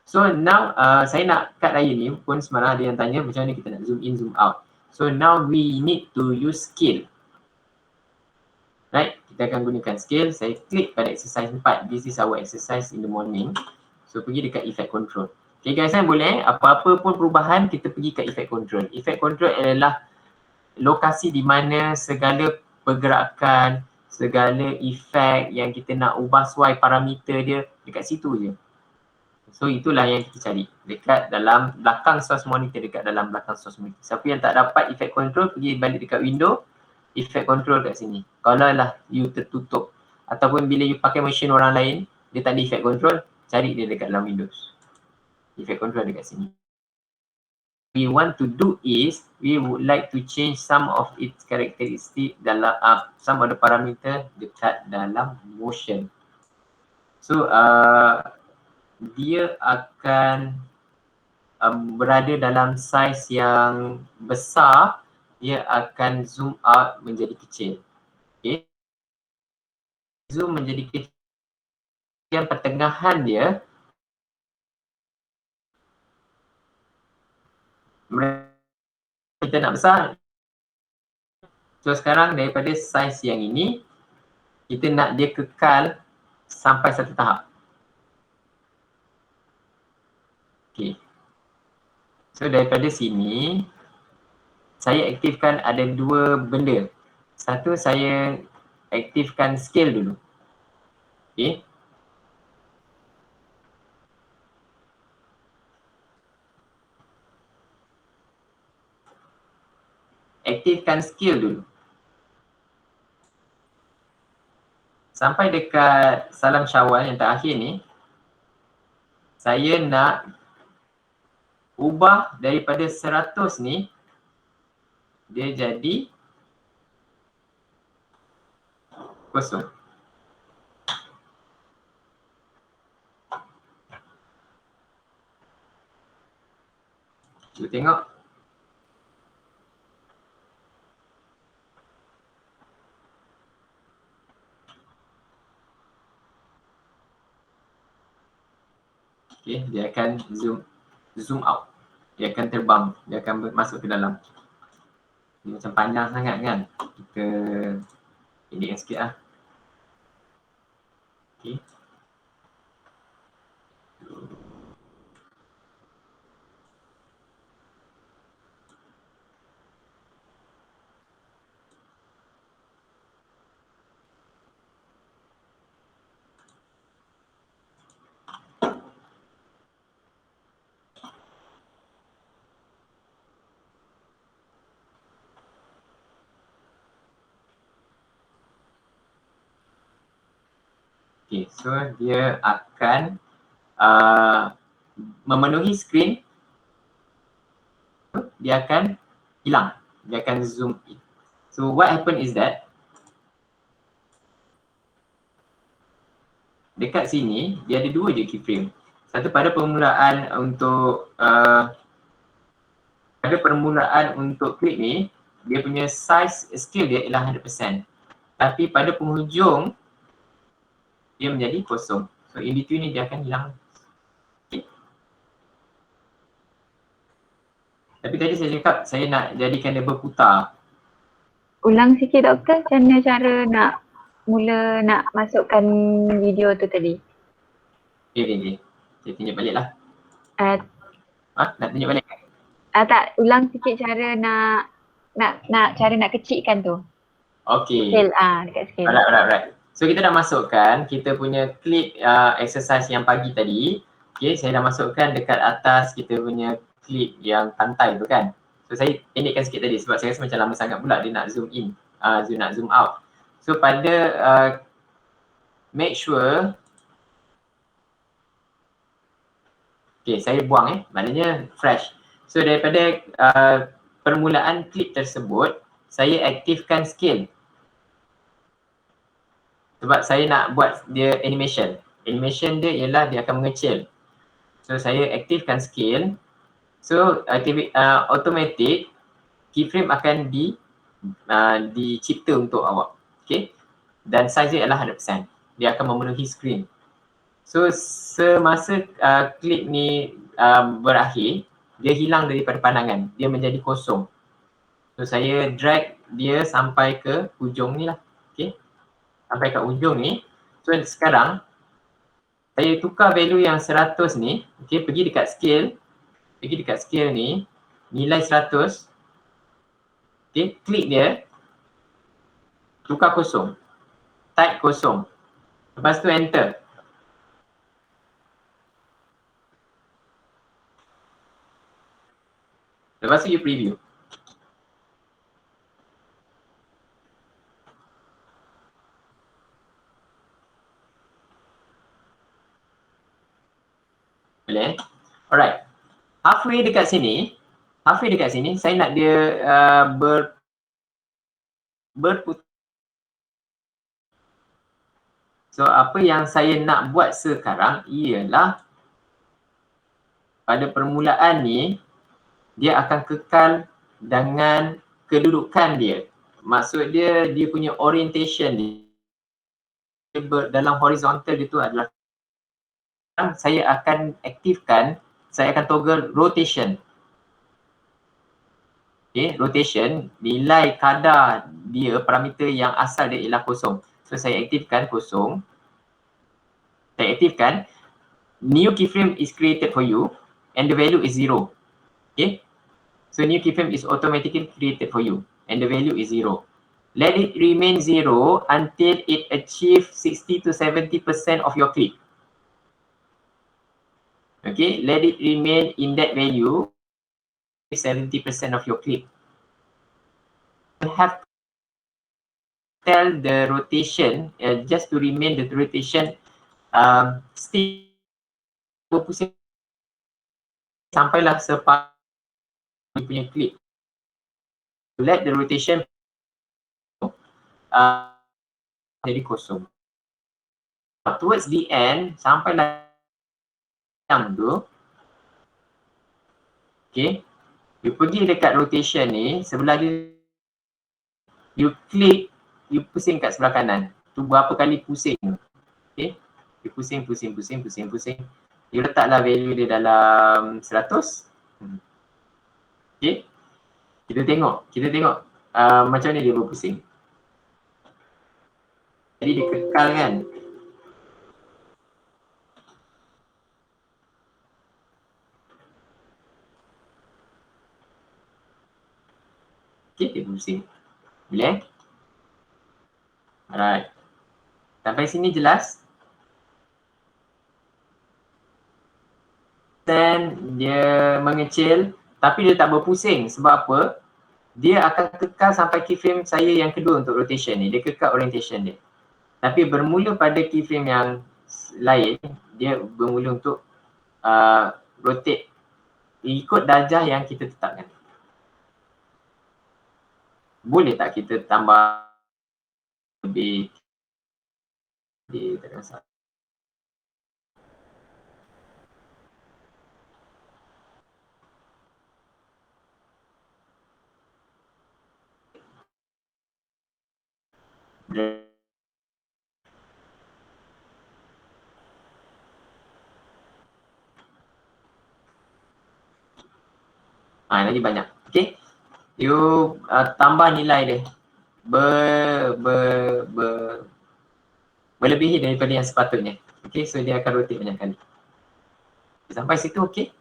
So now saya nak kad raya ni pun sebenarnya ada yang tanya macam mana kita nak zoom in, zoom out. So now we need to use scale. Right, kita akan gunakan scale. Saya klik pada exercise 4. This is our exercise in the morning. So pergi dekat effect control. Okay guys, boleh apa-apa pun perubahan kita pergi ke effect control. Effect control adalah lokasi di mana segala pergerakan, segala efek yang kita nak ubah sesuai parameter dia dekat situ je. So itulah yang kita cari dekat dalam belakang source monitor, dekat dalam belakang source monitor. Siapa yang tak dapat effect control, pergi balik dekat window, effect control kat sini. Kalau lah you tertutup ataupun bila you pakai mesin orang lain, dia tak ada effect control, cari dia dekat dalam Windows. Effect control dekat sini. We want to do is, we would like to change some of its characteristic dalam some of the parameter dekat dalam motion. So dia akan berada dalam size yang besar, dia akan zoom out menjadi kecil. Okay. Zoom menjadi kecil, yang pertengahan dia kita nak besar. So sekarang daripada size yang ini, kita nak dia kekal sampai satu tahap. Okay. So daripada sini, saya aktifkan ada dua benda. Satu, saya aktifkan scale dulu. Okay. Aktifkan scale dulu. sampai dekat salam Syawal yang terakhir ni, saya nak ubah daripada 100 ni dia jadi kosong. Cuba tengok. Okay, dia akan zoom out. Dia akan terbang, dia akan masuk ke dalam. Ini macam panjang sangat kan. Kita pendekkan sikit lah. Okay. Okay, so dia akan memenuhi skrin, dia akan hilang, dia akan zoom in. So what happen is that dekat sini dia ada dua je keyframe. Satu pada permulaan untuk klik ni, dia punya size scale dia ialah 100%. Tapi pada penghujung dia menjadi kosong. So in between ni dia akan hilang. Okay. Tapi tadi saya cakap saya nak jadikan dia berputar. Ulang sikit doktor, macam mana cara nak masukkan video tu tadi? Okay. Saya tunjuk balik lah. Nak tunjuk balik kan? Tak, ulang sikit cara nak kecilkan tu. Okay. Scale, dekat scale. Alright. So kita dah masukkan kita punya clip exercise yang pagi tadi. Okay, saya dah masukkan dekat atas kita punya clip yang pantai tu kan. So saya pendekkan sikit tadi sebab saya rasa macam lama sangat pula dia nak zoom in, nak zoom out. So pada make sure, okay saya buang maknanya fresh. So daripada permulaan clip tersebut, saya aktifkan scale. Sebab saya nak buat dia animation. Animation dia ialah dia akan mengecil. So saya aktifkan scale. So automatic keyframe akan dicipta untuk awak. Okay. Dan size dia ialah 100%. Dia akan memenuhi screen. So semasa klip ni berakhir, dia hilang daripada pandangan. Dia menjadi kosong. So saya drag dia sampai ke hujung ni lah. Okay. Sampai kat ujung ni. So sekarang saya tukar value yang 100 ni, okay, pergi dekat scale ni, nilai 100, okay, klik dia, tukar kosong, type kosong, lepas tu enter. Lepas tu you preview. Boleh? Alright. Halfway dekat sini saya nak dia berputar. So apa yang saya nak buat sekarang ialah pada permulaan ni dia akan kekal dengan kedudukan dia. Maksud dia punya orientation dia dalam horizontal itu adalah saya akan aktifkan, saya akan toggle rotation. Okay, rotation, nilai kadar dia, parameter yang asal dia ialah kosong. So saya aktifkan kosong. Saya aktifkan, new keyframe is created for you and the value is 0. Okay, so new keyframe is automatically created for you and the value is 0. Let it remain 0 until it achieves 60 to 70% of your clip. Okay, let it remain in that value 70% of your clip. You have tell the rotation, just to remain the rotation still berpusing sampailah separuh punya clip. Let the rotation jadi kosong. Towards the end, sampailah jam tu, okay, you pergi dekat rotation ni, sebelah dia, you klik, you pusing kat sebelah kanan. Tu berapa kali pusing, okay, you pusing. You letaklah value dia dalam 100. Okay, kita tengok macam ni dia berpusing. Jadi dia kekal kan. Okay, dia berpusing. Boleh? Alright. Sampai sini jelas? Dan dia mengecil tapi dia tak berpusing. Sebab apa? Dia akan kekal sampai keyframe saya yang kedua untuk rotation ni. Dia kekal orientation dia. Tapi bermula pada keyframe yang lain, dia bermula untuk rotate ikut darjah yang kita tetapkan. Boleh tak kita tambah lebih? Tak ada masalah. Lagi banyak. Okay. You tambah nilai dia. Berlebihi daripada yang sepatutnya. Okay, so dia akan rotate banyak kali. Sampai situ okay?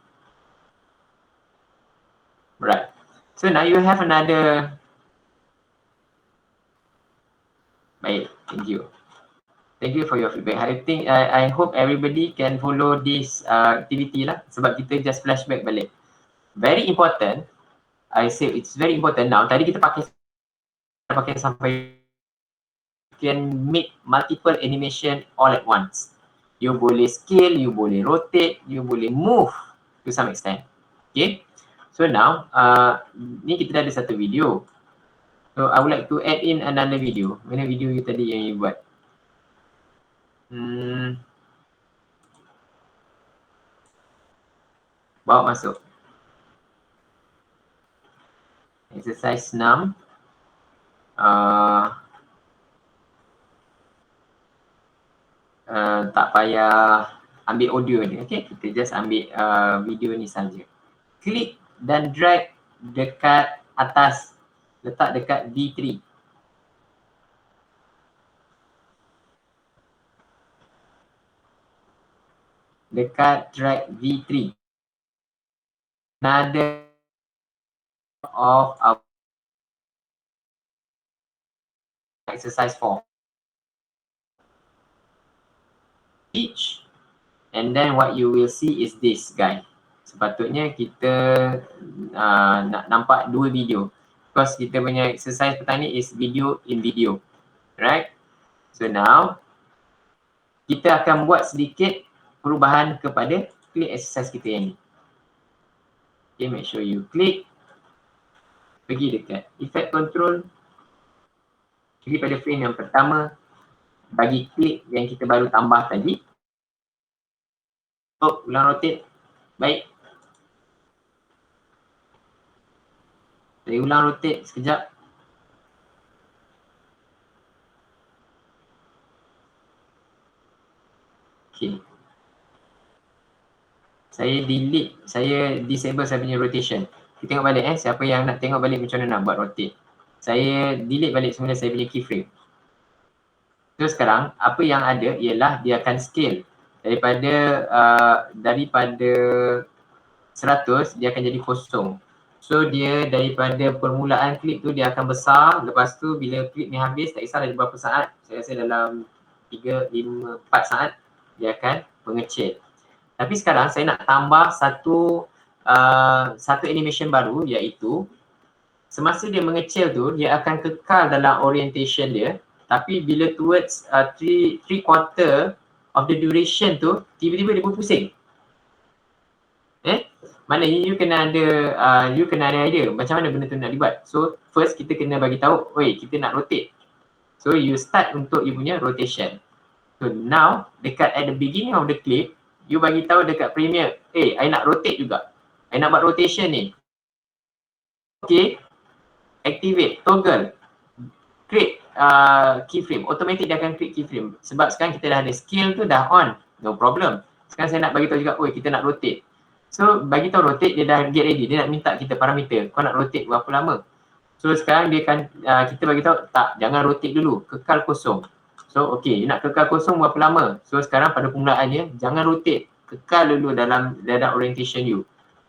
Right. So now you have another. Baik, thank you. Thank you for your feedback. I hope everybody can follow this activity lah, sebab kita just flashback balik. Very important. I say it's very important now. Tadi kita pakai sampai you can make multiple animation all at once. You boleh scale, you boleh rotate, you boleh move to some extent. Okay. So now, ni kita dah ada satu video. So I would like to add in another video. Mana video you tadi yang you buat? Bawa masuk. Exercise 6. Tak payah ambil audio ni. Okay, kita just ambil video ni saja. Klik dan drag dekat atas. Letak dekat V3. Dekat drag V3. Another of our exercise 4. Each, and then what you will see is this guy. Sepatutnya kita nak nampak dua video. Because kita punya exercise petang ni is video in video. Right? So now, kita akan buat sedikit perubahan kepada klik exercise kita yang ni. Okay, make sure you klik. Pergi dekat effect control. Pergi pada frame yang pertama. Bagi klik yang kita baru tambah tadi. Oh, ulang rotate. Baik. Saya ulang rotate sekejap. Okay. Saya delete, saya disable saya punya rotation. Kita tengok balik siapa yang nak tengok balik macam mana nak buat rotate. Saya delete balik semula saya punya keyframe. So sekarang apa yang ada ialah dia akan scale daripada 100 dia akan jadi kosong. So dia daripada permulaan klip tu dia akan besar, lepas tu bila klip ni habis tak kisahlah berapa saat, saya rasa dalam 3, 5, 4 saat dia akan mengecil. Tapi sekarang saya nak tambah satu animation baru, iaitu semasa dia mengecil tu dia akan kekal dalam orientation dia Tapi bila towards three quarter of the duration tu, tiba-tiba dia pun pusing. Maknanya you kena ada idea macam mana benda tu nak dibuat. So first kita kena bagi tahu, oi kita nak rotate. So you start untuk you punya rotation. So now dekat at the beginning of the clip, you bagi tahu dekat Premiere, I nak rotate juga. I nak buat rotation ni. Okay, activate, toggle, create keyframe. Automatic dia akan create keyframe. Sebab sekarang kita dah ada skill tu dah on. No problem. Sekarang saya nak bagi tahu juga, kita nak rotate. So bagi tahu rotate, dia dah get ready. Dia nak minta kita parameter. Kau nak rotate berapa lama? So sekarang dia akan, kita bagi tahu, tak, jangan rotate dulu. Kekal kosong. So okay, nak kekal kosong berapa lama? So sekarang pada permulaannya, jangan rotate. Kekal dulu dalam orientation you.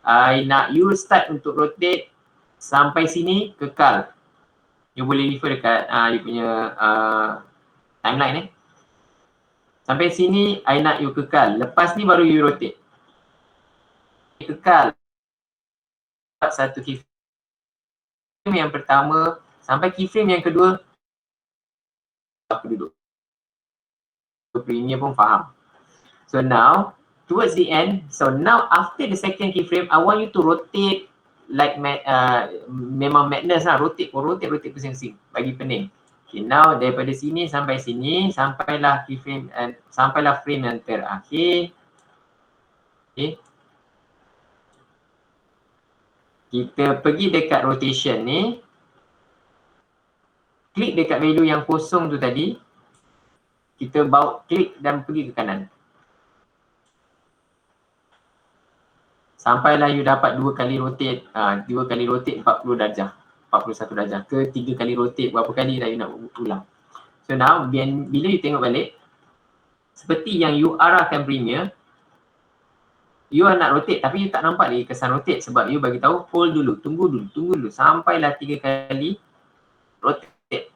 I nak you start untuk rotate sampai sini, kekal. You boleh refer dekat you punya timeline Sampai sini, I nak you kekal. Lepas ni baru you rotate. Kekal. Satu keyframe yang pertama sampai keyframe yang kedua, aku duduk. So, Premiere pun faham. So now, towards the end, so now after the second keyframe, I want you to rotate like memang madness lah. Rotate pusing-pusing. Bagi pening. Okay, now daripada sini sampai sini, sampailah keyframe, sampailah frame yang terakhir. Okay. Kita pergi dekat rotation ni. Klik dekat value yang kosong tu tadi. Kita bawa klik dan pergi ke kanan. Sampailah you dapat 2 kali rotate, 2 kali rotate 40 darjah, 41 darjah ke 3 kali rotate, berapa kali dah you nak ulang. So now, bila you tengok balik, seperti yang you arahkan Premiere, you nak rotate tapi you tak nampak lagi kesan rotate sebab you bagi tahu hold dulu, tunggu dulu, sampailah 3 kali rotate.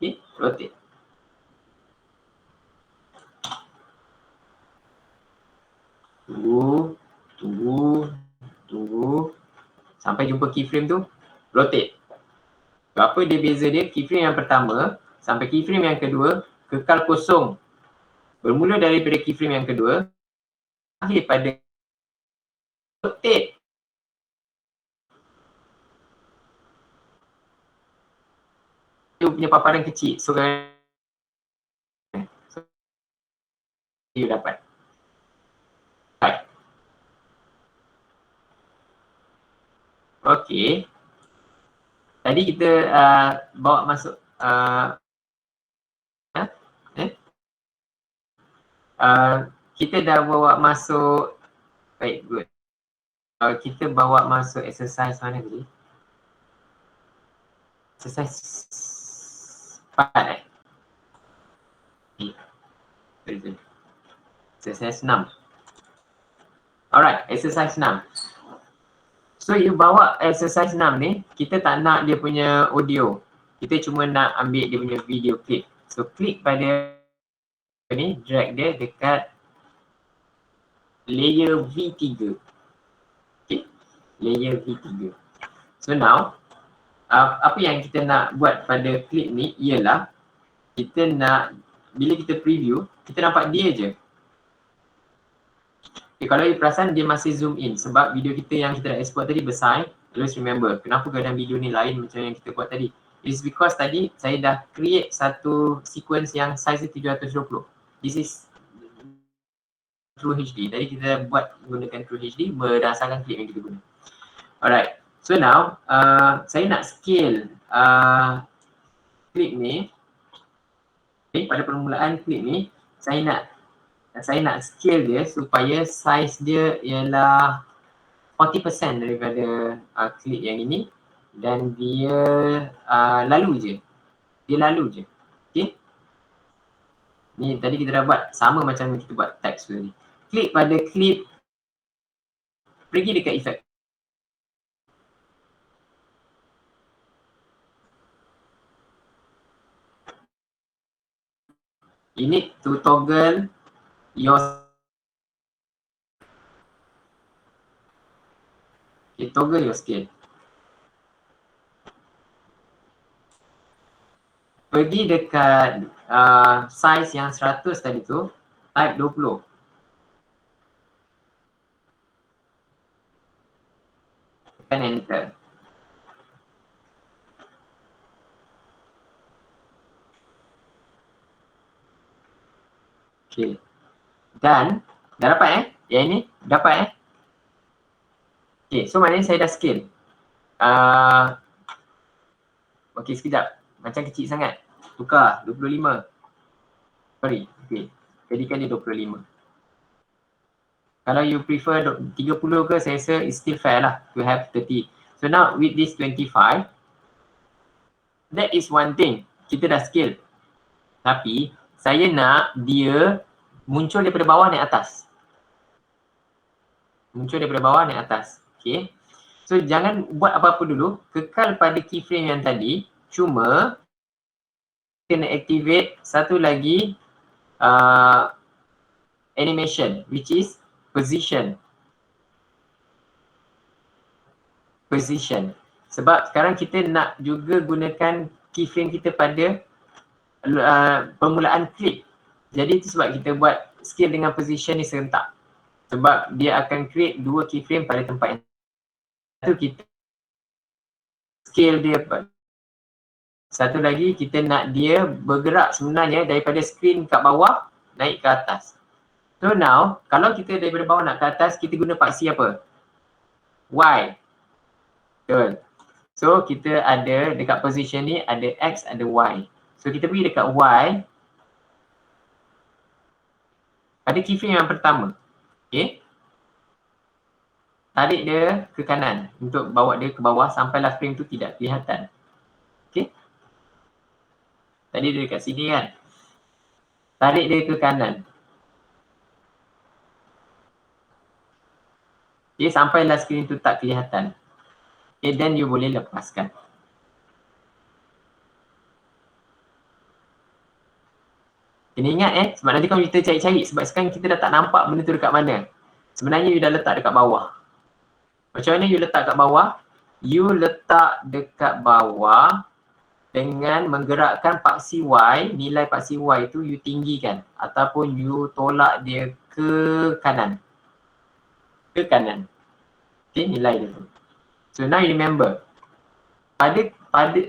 Okay, rotate. Tunggu sampai jumpa keyframe tu, rotate. Apa dia beza dia? Keyframe yang pertama sampai keyframe yang kedua kekal kosong. Bermula daripada keyframe yang kedua, akhir pada rotate. Dia punya paparan kecil, so you dapat. Okey. Tadi kita bawa masuk kita dah bawa masuk, baik, good. Kita bawa masuk exercise mana tadi? Exercise 4 Exercise 6. Alright, exercise 6. So you bawa exercise 6 ni, kita tak nak dia punya audio. Kita cuma nak ambil dia punya video clip. So klik pada ni, drag dia dekat layer V3. Okay, layer V3. So now, apa yang kita nak buat pada clip ni ialah kita nak, bila kita preview, kita nampak dia je. Okay, kalau you perasan dia masih zoom in sebab video kita yang kita dah export tadi besar. Always remember, kenapa keadaan video ni lain macam yang kita buat tadi? It's because tadi saya dah create satu sequence yang size 720. This is True HD. Tadi kita buat menggunakan True HD berdasarkan clip yang kita guna. Alright, so now saya nak scale clip ni. Okay, pada permulaan clip ni saya nak scale dia supaya size dia ialah 40% daripada clip yang ini dan dia lalu je. Okay. Ni tadi kita dah buat sama macam kita buat text tadi. Klik pada clip, pergi dekat effect. You need to toggle your toggle your scale. pergi dekat size yang 100 tadi tu, type 20. Tekan enter. Okay. Dan dah dapat yang ini dapat Okay, so maknanya saya dah scale. Okay, sekejap. Macam kecil sangat. Tukar 25. Sorry. Okay. Jadikan dia 25. Kalau you prefer 30 ke, saya rasa it's still fair lah to have 30. So now with this 25, that is one thing. Kita dah scale. Tapi saya nak dia muncul daripada bawah naik atas. Muncul daripada bawah naik atas. Okay. So jangan buat apa-apa dulu. Kekal pada keyframe yang tadi. Cuma kena activate satu lagi animation, which is position. Position. Sebab sekarang kita nak juga gunakan keyframe kita pada permulaan clip. Jadi itu sebab kita buat scale dengan position ni serentak. Sebab dia akan create dua keyframe pada tempat yang satu kita scale dia. Satu lagi kita nak dia bergerak sebenarnya daripada screen kat bawah naik ke atas. So now kalau kita daripada bawah nak ke atas, kita guna paksi apa? Y. Betul. So kita ada dekat position ni ada X, ada Y. So kita pergi dekat Y pada keyframe yang pertama. Okay. Tarik dia ke kanan untuk bawa dia ke bawah sampailah frame tu tidak kelihatan. Okay. Tadi dia dekat sini kan. Tarik dia ke kanan. Okay, sampailah screen tu tak kelihatan. Okay, then you boleh lepaskan. Kena ingat sebab nanti kalau kita cari-cari, sebab sekarang kita dah tak nampak benda tu dekat mana. Sebenarnya you dah letak dekat bawah. Macam mana you letak kat bawah? You letak dekat bawah dengan menggerakkan paksi Y, nilai paksi Y tu you tinggikan ataupun you tolak dia ke kanan. Ke kanan. Okay, nilai dia tu. So now you remember. Pada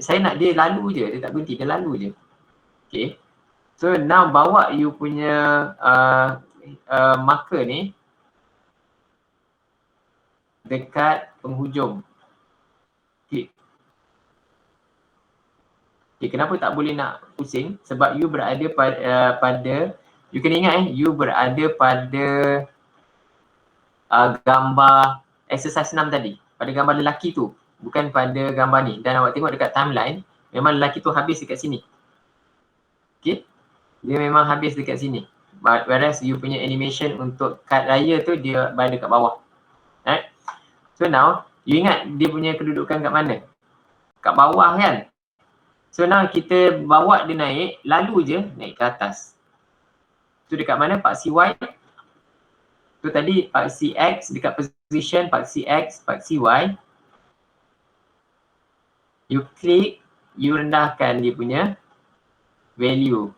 saya nak dia lalu je, dia tak berhenti, dia lalu je. Okay. So now bawa you punya marker ni dekat penghujung. Okay. Okay, kenapa tak boleh nak pusing? Sebab you berada pada you kena ingat you berada pada gambar exercise 6 tadi. Pada gambar lelaki tu. Bukan pada gambar ni. Dan awak tengok dekat timeline, memang lelaki tu habis dekat sini. Okay. Dia memang habis dekat sini. Whereas you punya animation untuk cut raya tu dia berada kat bawah. Right? So now, you ingat dia punya kedudukan kat mana? Kat bawah kan? So now kita bawa dia naik, lalu je naik ke atas. Tu dekat mana? Paksi Y. Tu tadi paksi X dekat position, paksi X, paksi Y. You klik, you rendahkan dia punya value.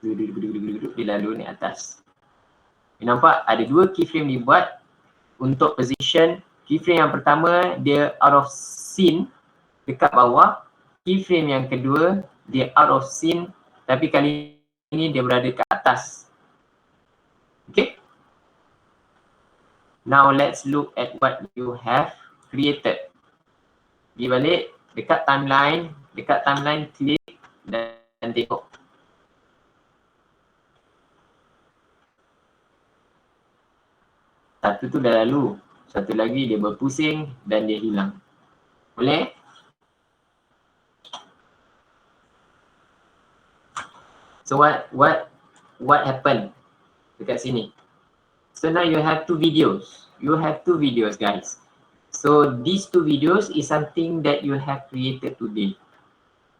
Dia lalu naik atas. You nampak ada dua keyframe dibuat untuk position. Keyframe yang pertama dia out of scene dekat bawah. Keyframe yang kedua dia out of scene tapi kali ini dia berada ke atas. Okay. Now let's look at what you have created. Pergi balik dekat timeline klik dan tengok. Satu tu dah lalu, satu lagi dia berpusing dan dia hilang. Boleh? So what happened dekat sini? So now you have two videos. You have two videos, guys. So these two videos is something that you have created today.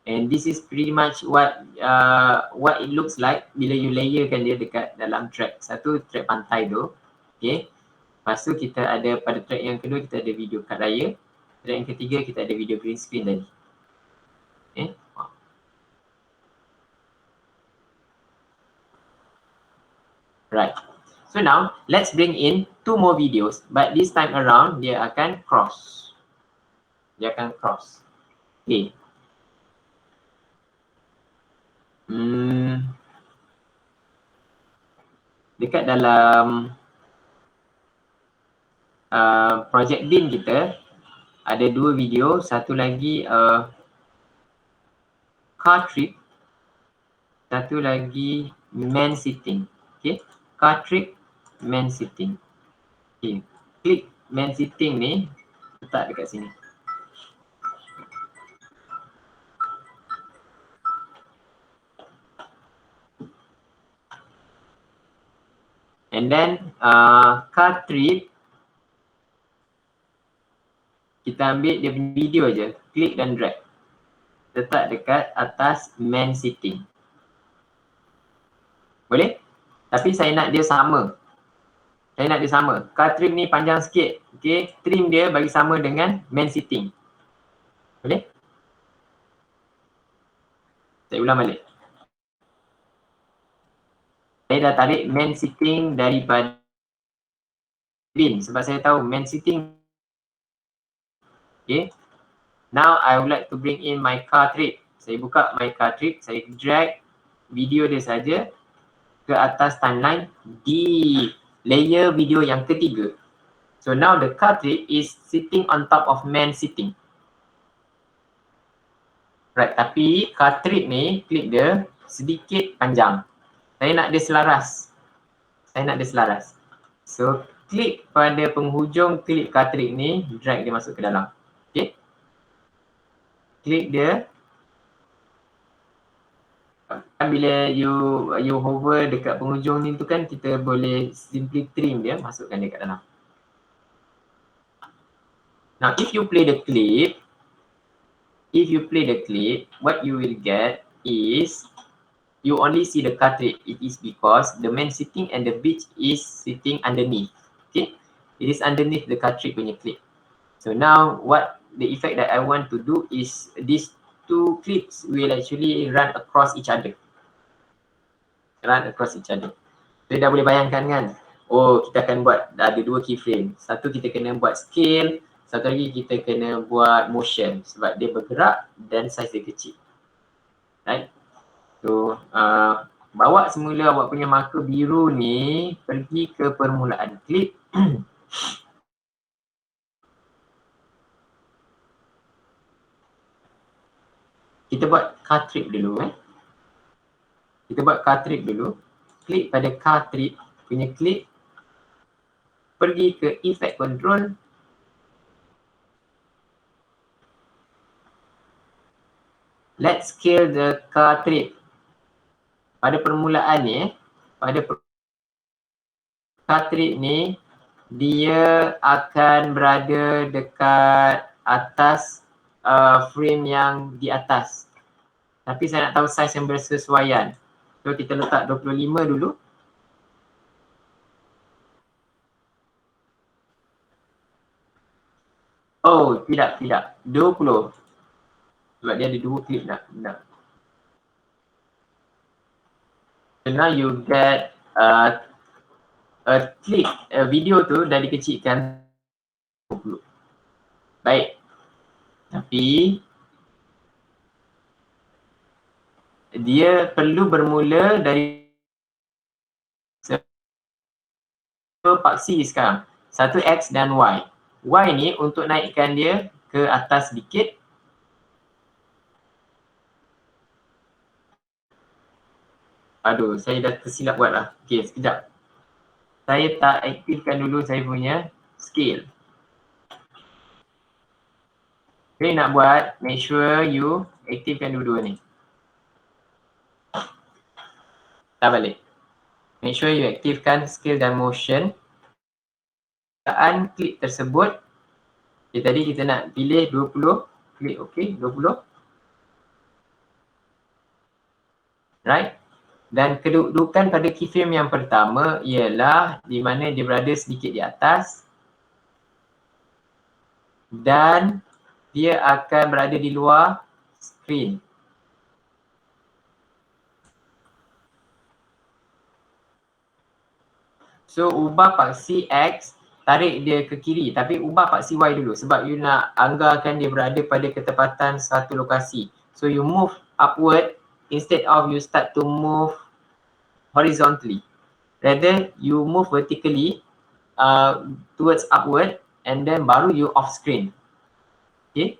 And this is pretty much what it looks like bila you layerkan dia dekat dalam track. Satu track pantai tu. Okay. Lepas tu kita ada pada track yang kedua kita ada video kat raya. Track yang ketiga kita ada video green screen tadi. Okay. Right. So now let's bring in 2 more videos, but this time around dia akan cross. Dia akan cross. Okay. Dekat dalam project bin kita ada 2 video, satu lagi car trip, satu lagi man sitting. Okay, car trip, man sitting. Okay, klik man sitting ni, letak dekat sini. And then car trip, kita ambil dia punya video je, klik dan drag. Letak dekat atas man sitting. Boleh? Tapi saya nak dia sama. Saya nak dia sama. Car trip ni panjang sikit. Okay, trim dia bagi sama dengan man sitting. Boleh? Saya ulang balik. Saya dah tarik man sitting daripada bin sebab saya tahu man sitting. Okay. Now I would like to bring in my car trip. Saya buka my car trip, saya drag video dia saja ke atas timeline di layer video yang ketiga. So now the car trip is sitting on top of man sitting. Right, tapi car trip ni klik dia sedikit panjang. Saya nak dia selaras. So klik pada penghujung klip car trip ni, drag dia masuk ke dalam. Okay. Klik dia. Bila you hover dekat penghujung ni tu kan, kita boleh simply trim dia, masukkan dia kat dalam. Now if you play the clip, what you will get is you only see the car trip. It is because the man sitting and the beach is sitting underneath. Okay, it is underneath the car trip punya clip. So now what the effect that I want to do is these 2 clips will actually run across each other. So dah boleh bayangkan kan, oh kita akan buat ada 2 keyframe. Satu kita kena buat scale, satu lagi kita kena buat motion sebab dia bergerak dan saiz dia kecil. Right. So bawa semula awak punya marker biru ni pergi ke permulaan klip. Kita buat car trip dulu Klik pada car trip punya klip. Pergi ke effect control. Let's scale the car trip. Pada permulaan ni, car trip ni dia akan berada dekat atas frame yang di atas. Tapi saya nak tahu saiz yang bersesuaian. So kita letak 25 dulu. Oh, tidak. 20. Sebab dia ada 2 klip nak. So now you get a clip, video tu dah dikecilkan 20. Baik. Tapi dia perlu bermula dari paksi sekarang. Satu X dan Y. Y ni untuk naikkan dia ke atas sedikit. Aduh, saya dah tersilap buat lah. Okay, sekejap. Saya tak aktifkan dulu saya punya scale. Okay, nak buat, make sure you aktifkan dua-dua ni. Dah balik. Make sure you aktifkan scale dan motion. Keadaan klip tersebut. Okay, tadi kita nak pilih 20. Klik OK, 20. Right. Dan kedudukan pada keyframe yang pertama ialah di mana dia berada sedikit di atas. Dan dia akan berada di luar screen. So ubah paksi X, tarik dia ke kiri, tapi ubah paksi Y dulu sebab you nak anggarkan dia berada pada ketepatan satu lokasi. So you move upward instead of you start to move horizontally. Rather you move vertically towards upward and then baru you off screen. Okay,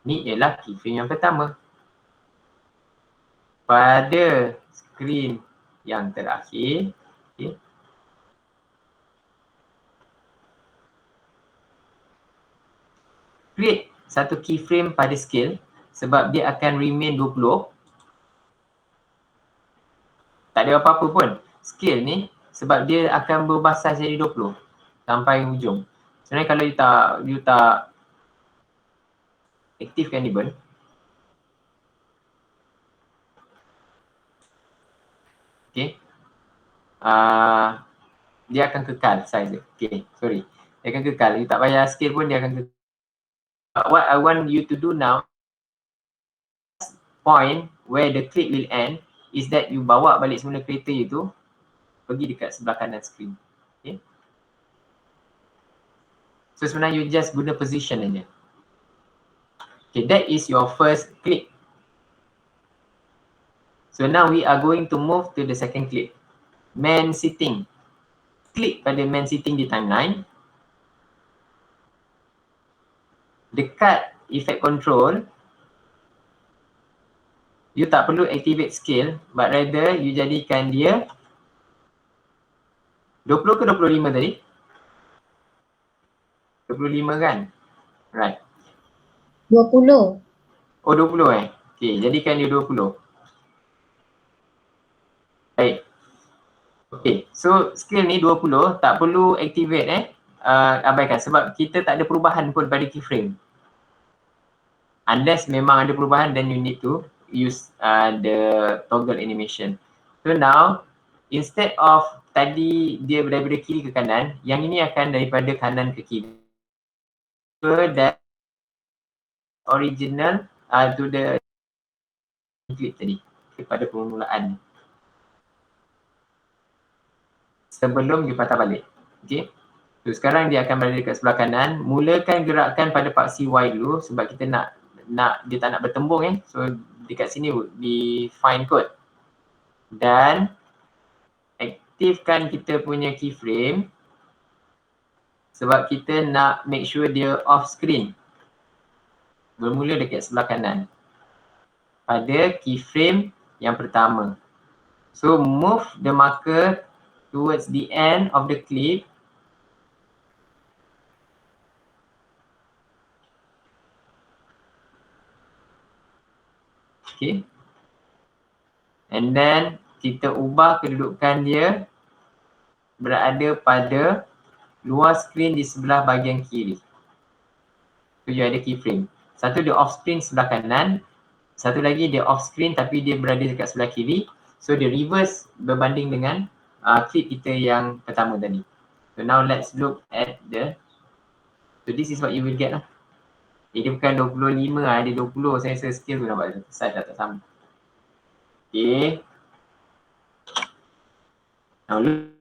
ni ialah keyframe yang pertama. Pada screen yang terakhir, okay, create satu keyframe pada scale sebab dia akan remain 20. Tak ada apa-apa pun. Scale ni sebab dia akan berubah saiz jadi 20 sampai hujung. Sebenarnya kalau you tak aktifkan ribbon, okay, dia akan kekal saiz dia. Okay, sorry. Dia akan kekal. You tak payah scale pun dia akan kekal. What I want you to do now, point where the clip will end is that you bawa balik semula kereta you tu pergi dekat sebelah kanan screen. Okay. So sebenarnya you just guna position aja. Okay, that is your first clip. So now we are going to move to the second clip. Man sitting. Klik pada man sitting di timeline. Dekat effect control, you tak perlu activate scale, but rather you jadikan dia 20 ke 25 tadi? 25 kan? Right. 20. Oh 20 Okay, jadikan dia 20. Baik. Okay, so scale ni 20 tak perlu activate abaikan sebab kita tak ada perubahan pun pada keyframe. Unless memang ada perubahan, then you need to use the toggle animation. So now, instead of tadi dia daripada kiri ke kanan, yang ini akan daripada kanan ke kiri. So that original to the clip tadi, kepada permulaan. Sebelum you patah balik. Okay. So sekarang dia akan berada dekat sebelah kanan. Mulakan gerakan pada paksi Y dulu sebab kita nak dia tak nak bertembung So dekat sini define code. Dan aktifkan kita punya keyframe sebab kita nak make sure dia off screen. Bermula dekat sebelah kanan. Pada keyframe yang pertama. So move the marker towards the end of the clip. Okay. And then kita ubah kedudukan dia berada pada luar screen di sebelah bahagian kiri. So you ada keyframe. Satu dia off screen sebelah kanan. Satu lagi dia off screen tapi dia berada dekat sebelah kiri. So dia reverse berbanding dengan clip kita yang pertama tadi. So now let's look at so this is what you will get lah. Dia bukan 25 dia 20. Saya rasa skill tu nampak saiz tak sama. Okay. Now look.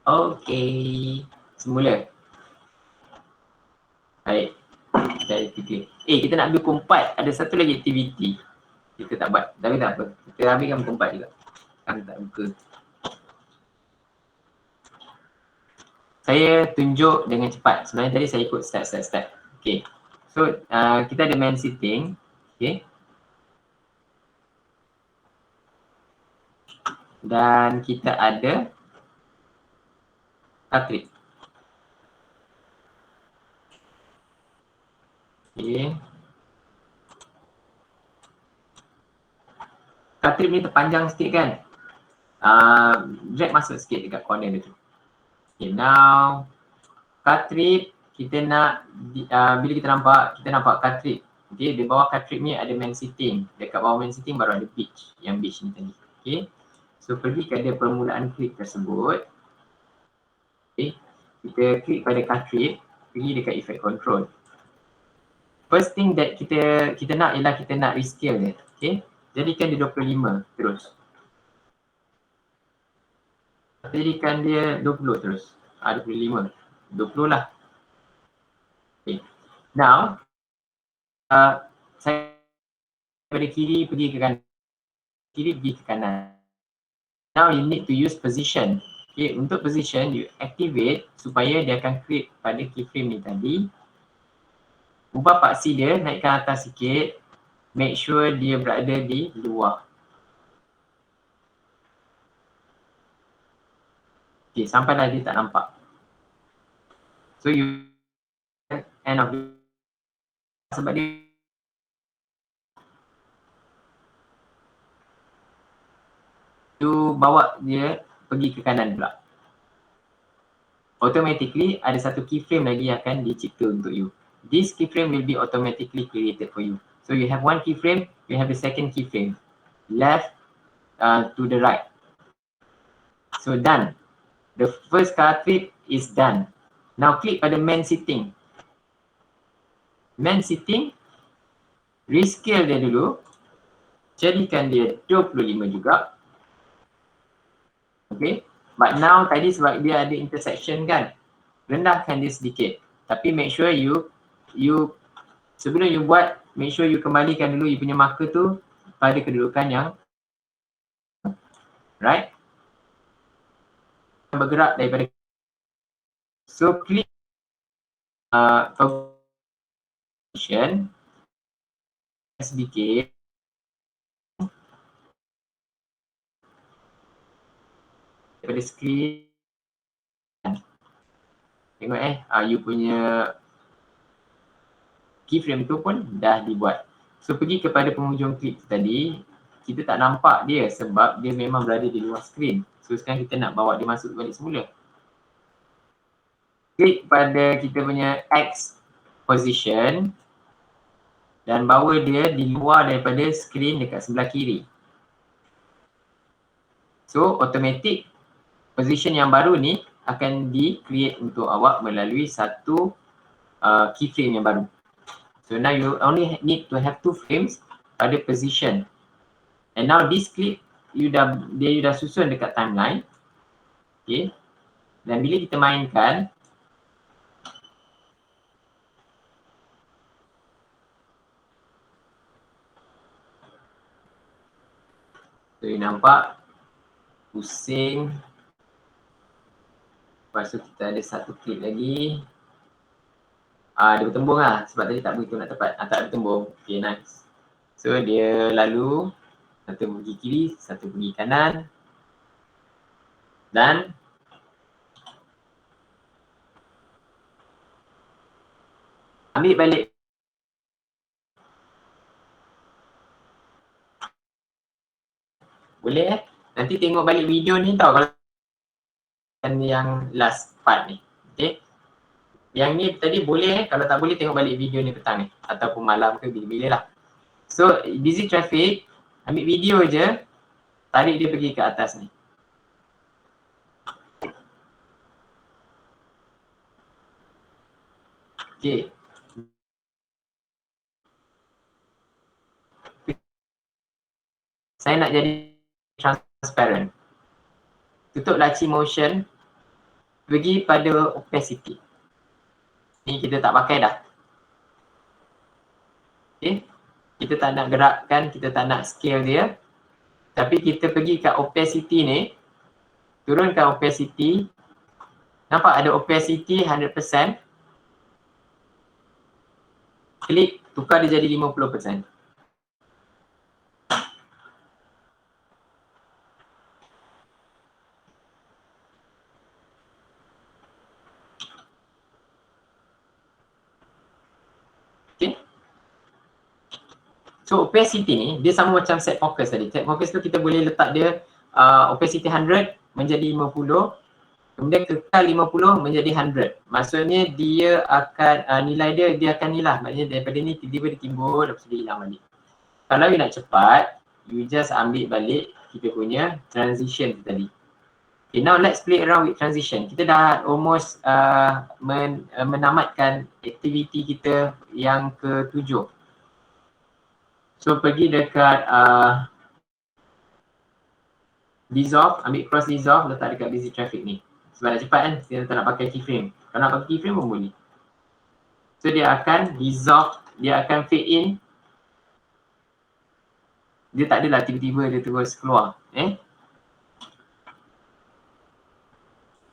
Okay. Semula. Baik. Saya fikir. Kita nak ambil pukul 4. Ada satu lagi aktiviti. Kita tak buat. Tapi tak apa. Kita ambilkan pukul 4 juga. Kan tak buka. Saya tunjuk dengan cepat. Sebenarnya tadi saya ikut step. Okay. So kita ada man sitting. Okay. Dan kita ada cartridge. Okay. Cartridge ni terpanjang sikit kan? Drag masuk sikit dekat corner dia tu. Okay, now cartridge kita nak bila kita nampak cartridge. Okay, di bawah cartridge ni ada man sitting. Dekat bawah man sitting baru ada beach. Yang beach ni tadi. Okay. So pergi kepada permulaan clip tersebut. Okay. Kita klik pada cartridge, pergi dekat effect control. first thing that kita nak ialah kita nak rescale dia. Okay, jadikan dia 25 terus. Jadikan dia 20 terus. 25. 20 lah. Okay. Now, saya dari kiri pergi ke kanan. Kiri pergi ke kanan. Now you need to use position. Okay, untuk position you activate supaya dia akan create pada keyframe ni tadi. Ubah paksi dia, naikkan atas sikit. Make sure dia berada di luar. Okay, sampailah dia tak nampak. So you end of the, sebab dia you bawa dia pergi ke kanan pula. Automatically ada satu keyframe lagi yang akan dicipta untuk you. This keyframe will be automatically created for you. So you have one keyframe, you have the second keyframe. Left to the right. So done. The first cartridge is done. Now click pada main setting. Main setting, rescale dia dulu. Jadikan dia 25 juga. Okay. But now tadi sebab dia ada intersection kan, rendahkan dia sedikit. Tapi make sure you sebelum you buat, make sure you kembalikan dulu you punya marker tu pada kedudukan yang right. Bergerak daripada, so klik position sedikit. Daripada skrin. Tengok you punya keyframe tu pun dah dibuat. So pergi kepada penghujung klip tadi, kita tak nampak dia sebab dia memang berada di luar skrin. So sekarang kita nak bawa dia masuk balik semula. Klik pada kita punya X position dan bawa dia di luar daripada skrin dekat sebelah kiri. So automatic position yang baru ni akan di-create untuk awak melalui satu keyframe yang baru. So now you only need to have 2 frames pada position. And now this clip you dah susun dekat timeline. Okay. Dan bila kita mainkan, so you nampak pusing. Lepas tu kita ada satu klip lagi. Dia bertembung lah sebab tadi tak begitu nak tepat. Tak bertembung. Okay, nice. So dia lalu, satu pergi kiri, satu pergi kanan. Dan ambil balik. Boleh Nanti tengok balik video ni tau kalau yang last part ni. Okay. Yang ni tadi boleh kalau tak boleh tengok balik video ni petang ni. Ataupun malam ke bila-bila lah. So busy traffic, ambil video je, tarik dia pergi ke atas ni. Okay. Saya nak jadi transparent. Tutup laci motion, pergi pada opacity. Ni kita tak pakai dah. Okay. Kita tak nak gerakkan, kita tak nak scale dia. Tapi kita pergi kat opacity ni, turunkan opacity. Nampak ada opacity 100%. Klik, tukar dia jadi 50%. Okay. So opacity ni, dia sama macam set focus tadi. Set focus tu kita boleh letak dia opacity 100 menjadi 50. Kemudian kekal 50 menjadi 100. Maksudnya dia akan, nilai dia akan ni lah. Maksudnya daripada ni tiba-tiba dia timbul, lepas dia hilang balik. Kalau you nak cepat, you just ambil balik kita punya transition tadi. Okay, now let's play around with transition. Kita dah almost menamatkan aktiviti kita yang ke-7. So pergi dekat dissolve, ambil cross dissolve, letak dekat busy traffic ni. Sebab nak cepat kan, kita tak nak pakai keyframe. Kalau nak pakai keyframe pun boleh. So dia akan dissolve, dia akan fade in. Dia tak adalah tiba-tiba dia terus keluar.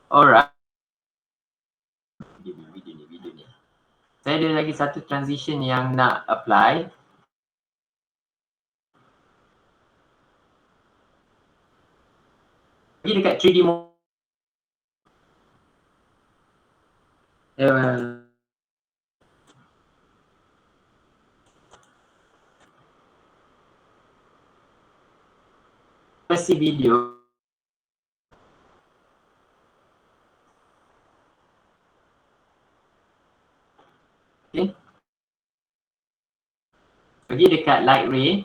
Alright. Video ni. Saya ada lagi satu transition yang nak apply. Pergi dekat 3D mode. Versi video. Okay. Pergi dekat light ray.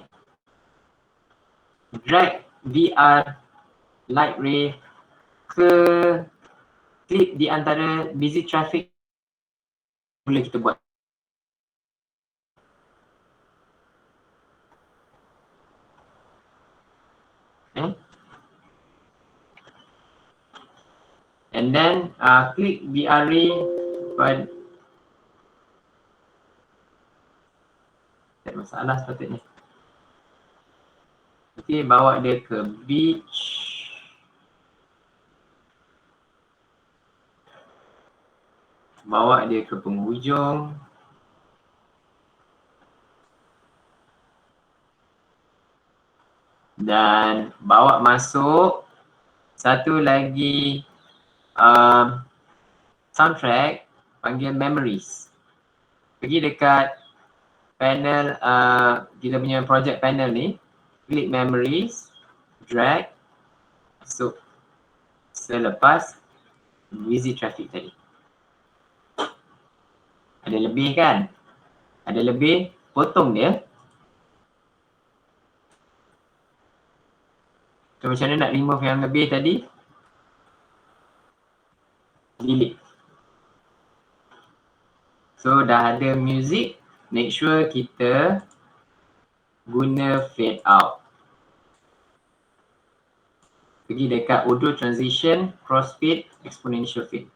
Drag VR light ray ke klik di antara busy traffic boleh kita buat. And then klik VR ray pada tak masalah sepatutnya. Okay, bawa dia ke beach. Bawa dia ke penghujung. Dan bawa masuk satu lagi soundtrack panggil memories. Pergi dekat panel kita punya project panel ni, klik memories, drag, masuk selepas busy traffic tadi. Ada lebih kan? Ada lebih, potong dia. So macam mana nak remove yang lebih tadi? Delete. So dah ada music, make sure kita guna fade out. Pergi dekat audio transition, crossfade, exponential fade.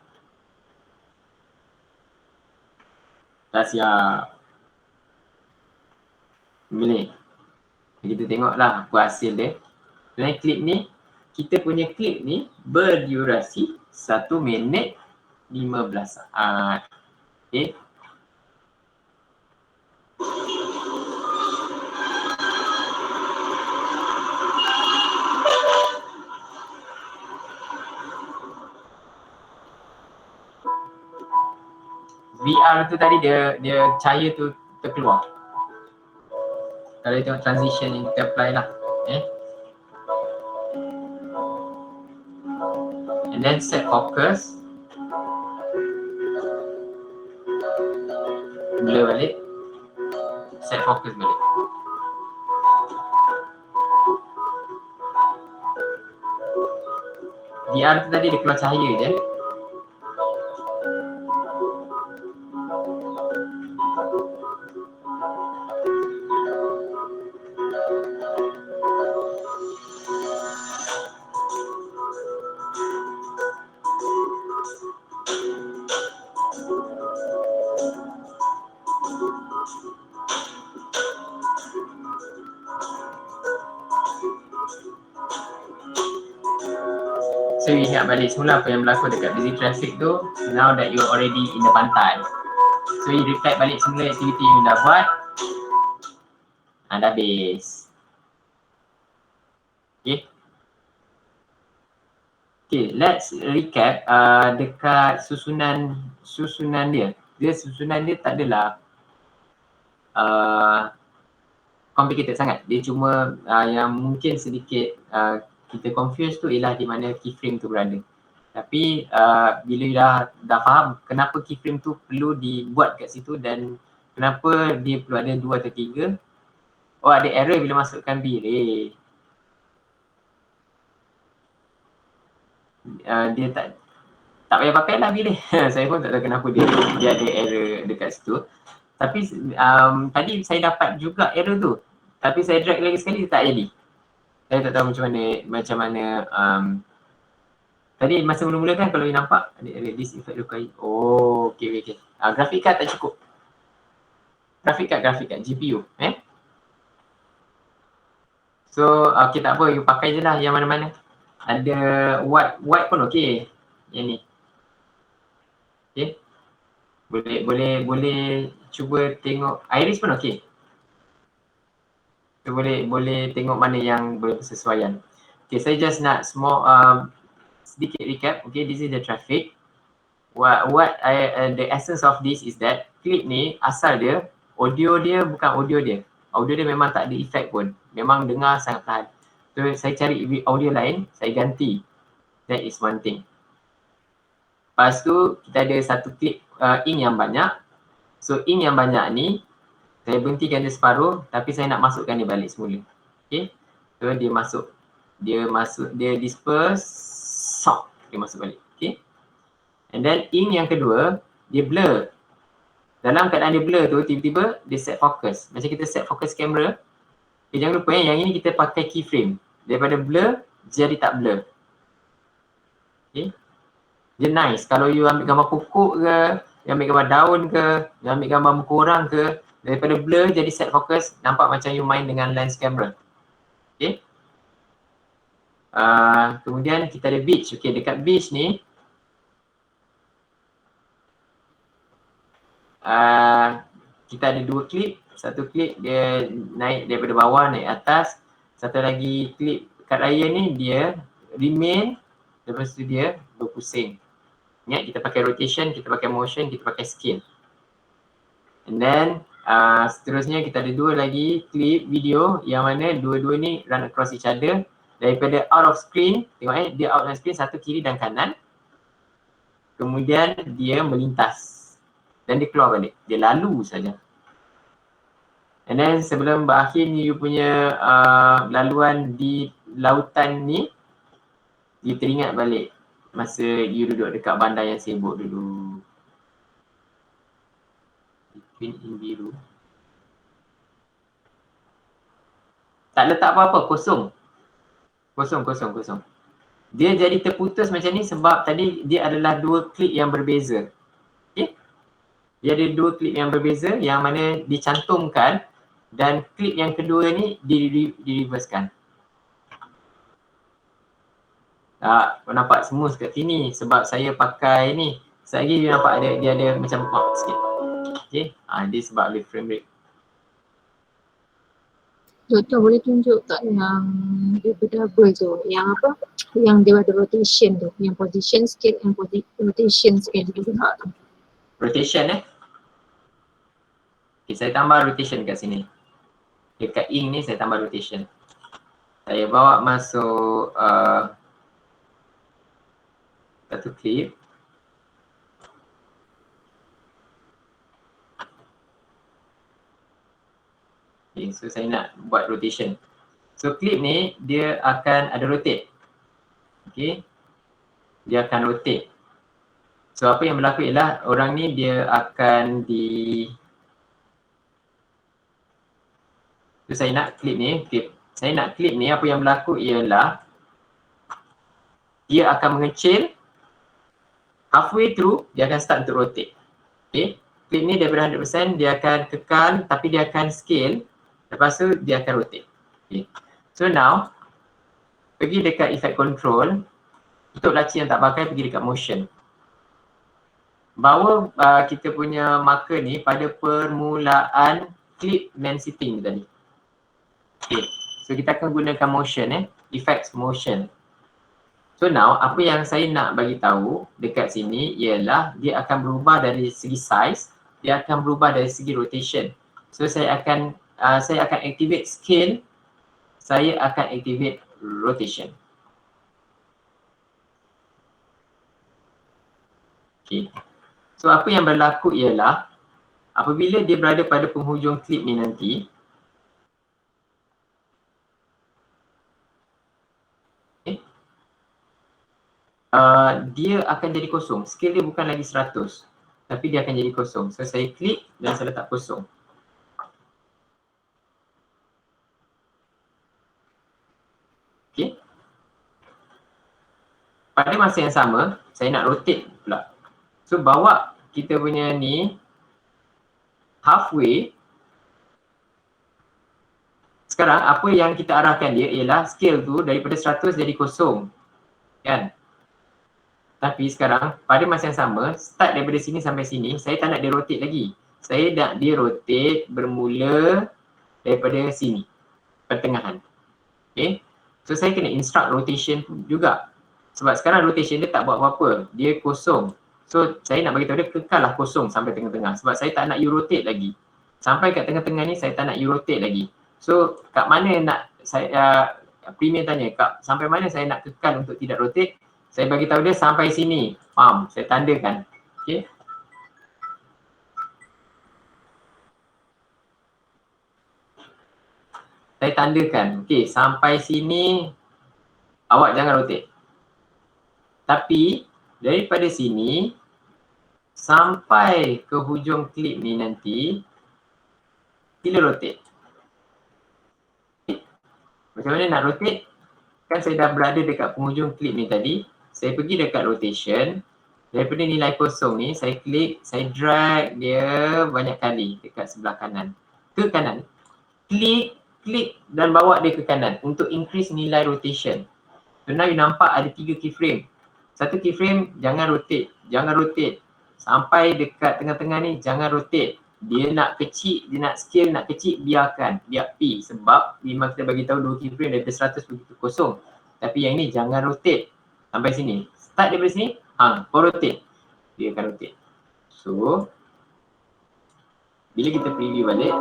Dah siap. Boleh. Kita tengoklah apa hasil dia. Dan klip ni, kita punya klip ni berdurasi 1 minit 15 saat. Okay. VR tu tadi dia cahaya tu terkeluar. Kalau tengok transition yang kita apply lah. And then set focus. Blur balik. Set focus balik. VR tu tadi dia keluar cahaya je. So ingat balik semula apa yang berlaku dekat busy traffic tu. Now that you're already in the pantai, so you reflect balik semula aktiviti yang dah buat. Dah habis. Okay, let's recap dekat susunan dia. Susunan dia tak adalah complicated sangat. Dia cuma yang mungkin sedikit kita confuse tu ialah di mana keyframe tu berada. Tapi bila dah faham kenapa keyframe tu perlu dibuat kat situ dan kenapa dia perlu ada 2 atau 3. Oh, ada error bila masukkan B-ray. dia tak payah pakai lah pilih. Saya pun tak tahu kenapa dia ada error dekat situ. Tapi tadi saya dapat juga error tu. Tapi saya drag lagi sekali dia tak jadi. Saya tak tahu macam mana tadi masa mula-mula kan kalau you nampak ada this effect lukai. Oh, okey. Grafik card tak cukup. Grafik card GPU So okay, tak apa, you pakai je lah yang mana-mana. Ada white pun okey. Yang ni. Okey. Boleh cuba tengok iris pun okey. So, boleh tengok mana yang bersesuaian. Okay, saya just nak sedikit recap. Okay, this is the traffic. The essence of this is that clip ni asal dia audio dia bukan audio dia. Audio dia memang tak ada effect pun. Memang dengar sangat perlahan. So saya cari audio lain, saya ganti. That is one thing. Lepas tu kita ada satu clip ink yang banyak. So ink yang banyak ni saya berhentikan dia separuh tapi saya nak masukkan dia balik semula. Okay. So dia disperse, dia masuk balik. Okay. And then ink yang kedua, dia blur. Dalam keadaan dia blur tu, tiba-tiba dia set focus. Macam kita set focus kamera. Okay, jangan lupa yang ini kita pakai keyframe. Daripada blur, jadi tak blur. Okay. Dia nice. Kalau you ambil gambar pokok ke, you ambil gambar daun ke, you ambil gambar muka orang ke, daripada blur jadi set focus, nampak macam you main dengan lens kamera. Okay. Kemudian kita ada beach. Okay, dekat beach ni, kita ada dua klip. Satu klip dia naik daripada bawah naik atas. Satu lagi klip kat raya ni dia remain, lepas tu dia berpusing. Ingat kita pakai rotation, kita pakai motion, kita pakai scale. And then seterusnya kita ada dua lagi klip video yang mana dua-dua ni run across each other. Daripada out of screen, tengok dia out of screen, satu kiri dan kanan. Kemudian dia melintas. Dan dia keluar balik. Dia lalu saja. And then sebelum berakhir ni you punya laluan di lautan ni, you teringat balik masa you duduk dekat bandar yang sibuk dulu. Between in biru. Tak letak apa-apa, kosong. Kosong. Dia jadi terputus macam ni sebab tadi dia adalah dua klip yang berbeza. Okay? Dia ada dua klip yang berbeza yang mana dicantumkan dan klip yang kedua ni di-reversekan. Nampak smooth kat sini sebab saya pakai ni. Sekejap lagi you nampak dia ada macam pop sikit. Okay, dia sebab ada frame rate. Doktor boleh tunjuk tak yang dia berdouble tu, yang apa? Yang dia ada rotation tu, yang position scale and rotation scale dia guna tu. Rotation Okay, saya tambah rotation kat sini. Dekat ink ni saya tambah rotation. Saya bawa masuk satu klip. Okay, so saya nak buat rotation. So klip ni dia akan ada rotate. Okay. Dia akan rotate. So apa yang berlaku ialah orang ni dia akan So saya nak klip ni, apa yang berlaku ialah dia akan mengecil, halfway through dia akan start untuk rotate. Okay. Klip ni daripada 100% dia akan kekal tapi dia akan scale, lepas tu dia akan rotate. Okay. So now pergi dekat effect control, untuk laci yang tak pakai pergi dekat motion. Bawa kita punya marker ni pada permulaan clip man sitting tadi. Okay. So kita akan gunakan motion effects motion. So now apa yang saya nak bagi tahu dekat sini ialah dia akan berubah dari segi size, dia akan berubah dari segi rotation. So saya akan activate scale, saya akan activate rotation. Okay. So apa yang berlaku ialah apabila dia berada pada penghujung klip ni nanti, dia akan jadi kosong. Scale dia bukan lagi 100. Tapi dia akan jadi kosong. So saya klik dan saya letak kosong. Okay. Pada masa yang sama, saya nak rotate pula. So bawa kita punya ni halfway. Sekarang apa yang kita arahkan dia ialah scale tu daripada 100 jadi kosong. Kan? Tapi sekarang pada masa yang sama, start daripada sini sampai sini, saya tak nak dia rotate lagi. Saya nak dia rotate bermula daripada sini, pertengahan. Okay. So saya kena instruct rotation juga. Sebab sekarang rotation dia tak buat apa-apa. Dia kosong. So saya nak bagi tahu dia kekallah kosong sampai tengah-tengah. Sebab saya tak nak you rotate lagi. Sampai kat tengah-tengah ni saya tak nak you rotate lagi. So kat mana nak saya Premier tanya, kat sampai mana saya nak kekal untuk tidak rotate? Saya bagi tahu dia sampai sini. Faham? Saya tandakan. Okey. Saya tandakan. Okey, sampai sini awak jangan rotate. Tapi daripada sini sampai ke hujung klip ni nanti sila rotate. Macam mana nak rotate? Kan saya dah berada dekat penghujung klip ni tadi. Saya pergi dekat rotation. Daripada nilai kosong ni, saya klik, saya drag dia banyak kali dekat sebelah kanan. Ke kanan. Klik dan bawa dia ke kanan untuk increase nilai rotation. So now you nampak ada 3 keyframe. Satu keyframe, jangan rotate. Jangan rotate. Sampai dekat tengah-tengah ni, jangan rotate. Dia nak kecil, dia nak scale, nak kecil, biarkan. Biar P. Sebab memang kita bagi tahu 2 keyframe daripada 100 begitu kosong. Tapi yang ni jangan rotate. Sampai sini. Start daripada sini, kau rotate. Dia akan rotate. So, bila kita preview balik,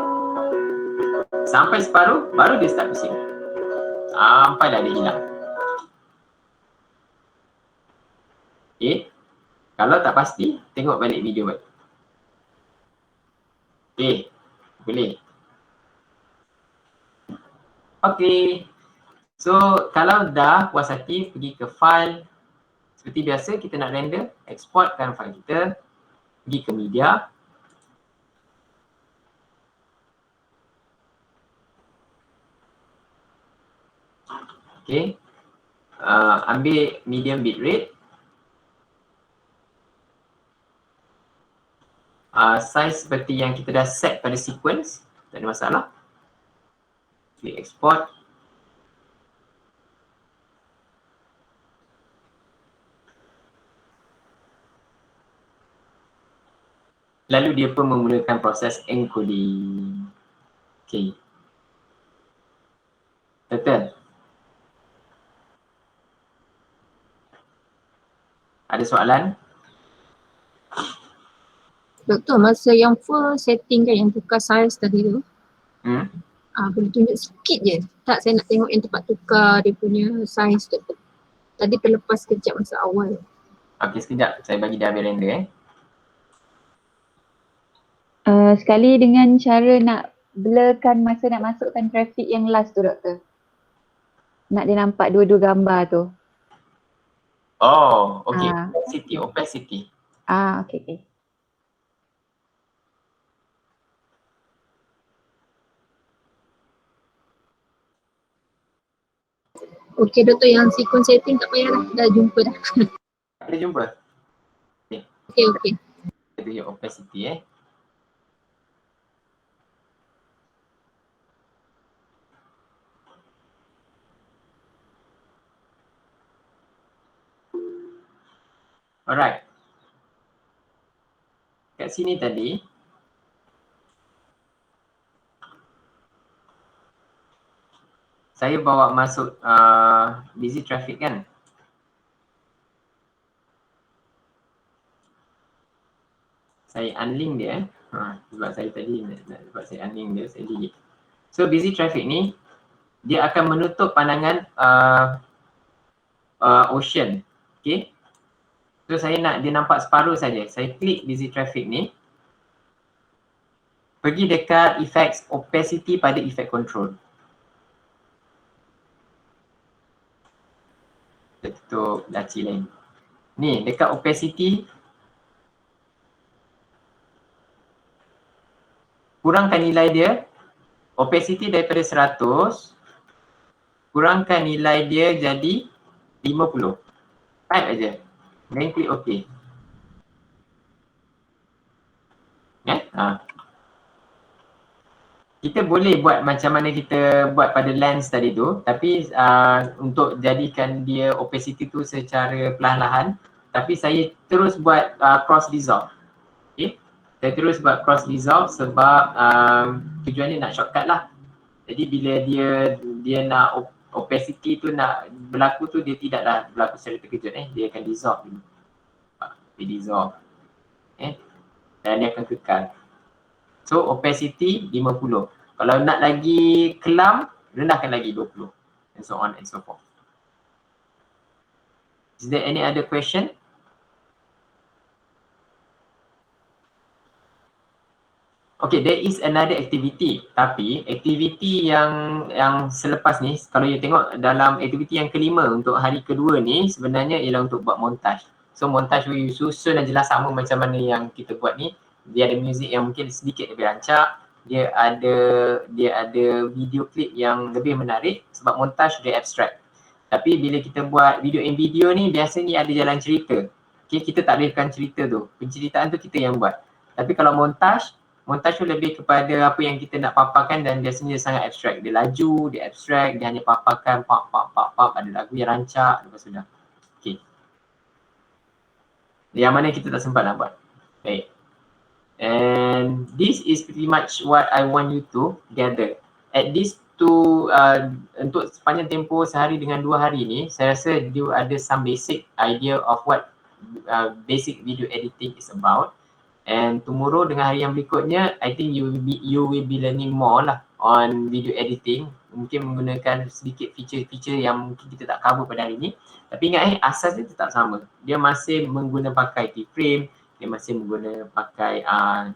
sampai separuh, baru dia start pusing. Sampailah dia hilang. Okay. Kalau tak pasti, tengok balik video balik. Okay. Boleh. Okay. So, kalau dah puas hati, pergi ke file. Seperti biasa, kita nak render, exportkan file kita. Pergi ke media. Okay. Ambil medium bitrate. Size seperti yang kita dah set pada sequence. Tak ada masalah. Klik export. Lalu dia pun memulakan proses encoding. Okay. Betul? Ada soalan? Doktor, masa yang full setting kan, yang tukar size tadi tu, boleh tunjuk sikit je. Tak, saya nak tengok yang tempat tukar dia punya size tu. Tadi terlepas sekejap masa awal. Okay, sekejap. Saya bagi dia ambil render Sekali dengan cara nak blurkan masa nak masukkan traffic yang last tu, doktor. Nak dia nampak dua-dua gambar tu. Oh, okay. Opacity. Okay. Okey doktor, yang sequence setting tak payah lah, dah jumpa dah. Kita jumpa. Okey. Kita tunjuk opacity Alright. Kat sini tadi, saya bawa masuk busy traffic kan. Saya unlink dia. Sebab saya tadi, sebab saya unlink dia, saya delete. So busy traffic ni, dia akan menutup pandangan ocean. Okay. So saya nak dia nampak separuh saja. Saya klik busy traffic ni. Pergi dekat effects opacity pada effect control. Kita tutup laci lain. Ni dekat opacity, kurangkan nilai dia, opacity daripada 100, kurangkan nilai dia jadi 50. Type aja. Then klik OK. Kita boleh buat macam mana kita buat pada lens tadi tu, tapi untuk jadikan dia opacity tu secara perlahan-lahan, tapi saya terus buat cross dissolve. Okay? Saya terus buat cross dissolve sebab tujuan dia nak shortcut lah. Jadi bila dia nak opacity tu nak berlaku tu, dia tidaklah berlaku secara terkejut. Dia akan dissolve dulu. Dia dissolve. Dan dia akan kekal. So opacity 50. Kalau nak lagi kelam, rendahkan lagi 20. And so on and so forth. Is there any other question? Okay, there is another activity. Tapi aktiviti yang selepas ni, kalau you tengok dalam aktiviti yang kelima untuk hari kedua ni, sebenarnya ialah untuk buat montage. So montage you susun dan jelas sama macam mana yang kita buat ni. Dia ada music yang mungkin sedikit lebih rancak. Dia ada video klip yang lebih menarik sebab montage dia abstract. Tapi bila kita buat video ni biasanya ada jalan cerita. Okay, kita tak bolehkan cerita tu. Penceritaan tu kita yang buat. Tapi kalau montage tu lebih kepada apa yang kita nak paparkan dan biasanya sangat abstract. Dia laju, dia abstract, dia hanya paparkan pap, ada lagu yang rancak, lepas sudah. Okay. Yang mana kita tak sempat nak buat. Baik. And this is pretty much what I want you to gather. At this untuk sepanjang tempoh sehari dengan 2 hari ni, saya rasa you ada some basic idea of what basic video editing is about. And tomorrow dengan hari yang berikutnya, I think you will be learning more lah on video editing. Mungkin menggunakan sedikit feature-feature yang mungkin kita tak cover pada hari ni. Tapi ingat asas dia tetap sama. Dia masih menggunakan pakai keyframe, dia masih menggunakan pakai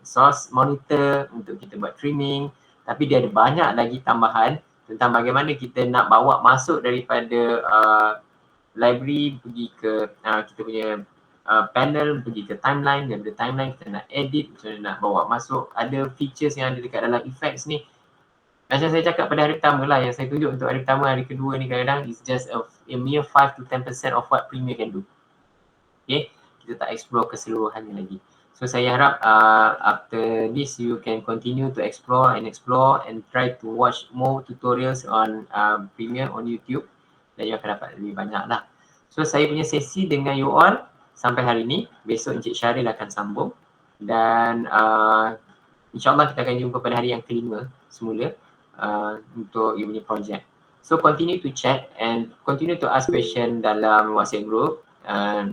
source monitor untuk kita buat trimming. Tapi dia ada banyak lagi tambahan tentang bagaimana kita nak bawa masuk daripada library pergi ke kita punya panel, pergi ke timeline. Daripada timeline kita nak edit, macam mana nak bawa masuk. Ada features yang ada dekat dalam effects ni. Macam saya cakap pada hari pertama lah, yang saya tunjuk untuk hari pertama, hari kedua ni kadang-kadang is just a mere 5 to 10% of what Premiere can do. Okay, kita tak explore keseluruhannya lagi. So saya harap after this you can continue to explore and try to watch more tutorials on Premiere on YouTube dan you akan dapat lebih banyak lah. So saya punya sesi dengan you all sampai hari ni. Besok Encik Syaril akan sambung dan insyaAllah kita akan jumpa pada hari yang kelima semula untuk you punya project. So continue to chat and continue to ask question dalam WhatsApp group.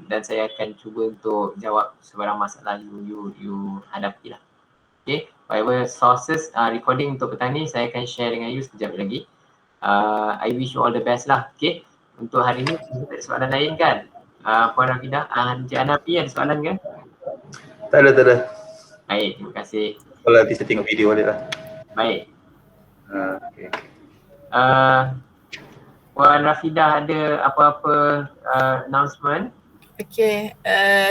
Dan saya akan cuba untuk jawab sebarang masalah you hadapi lah. Okay, whatever sources recording untuk petang ni saya akan share dengan you sekejap lagi. I wish you all the best lah. Okay, untuk hari ni ada soalan lain kan? Puan Rafidah, Encik Hanafi ada soalan ke? Tak ada. Baik, terima kasih. Kalau nanti saya tengok video balik lah. Baik. Okay. Puan Rafidah ada apa-apa announcement? Okey,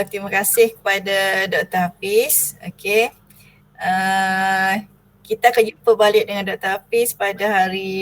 terima kasih kepada Dr. Hafiz. Okey. Kita akan jumpa balik dengan Dr. Hafiz pada hari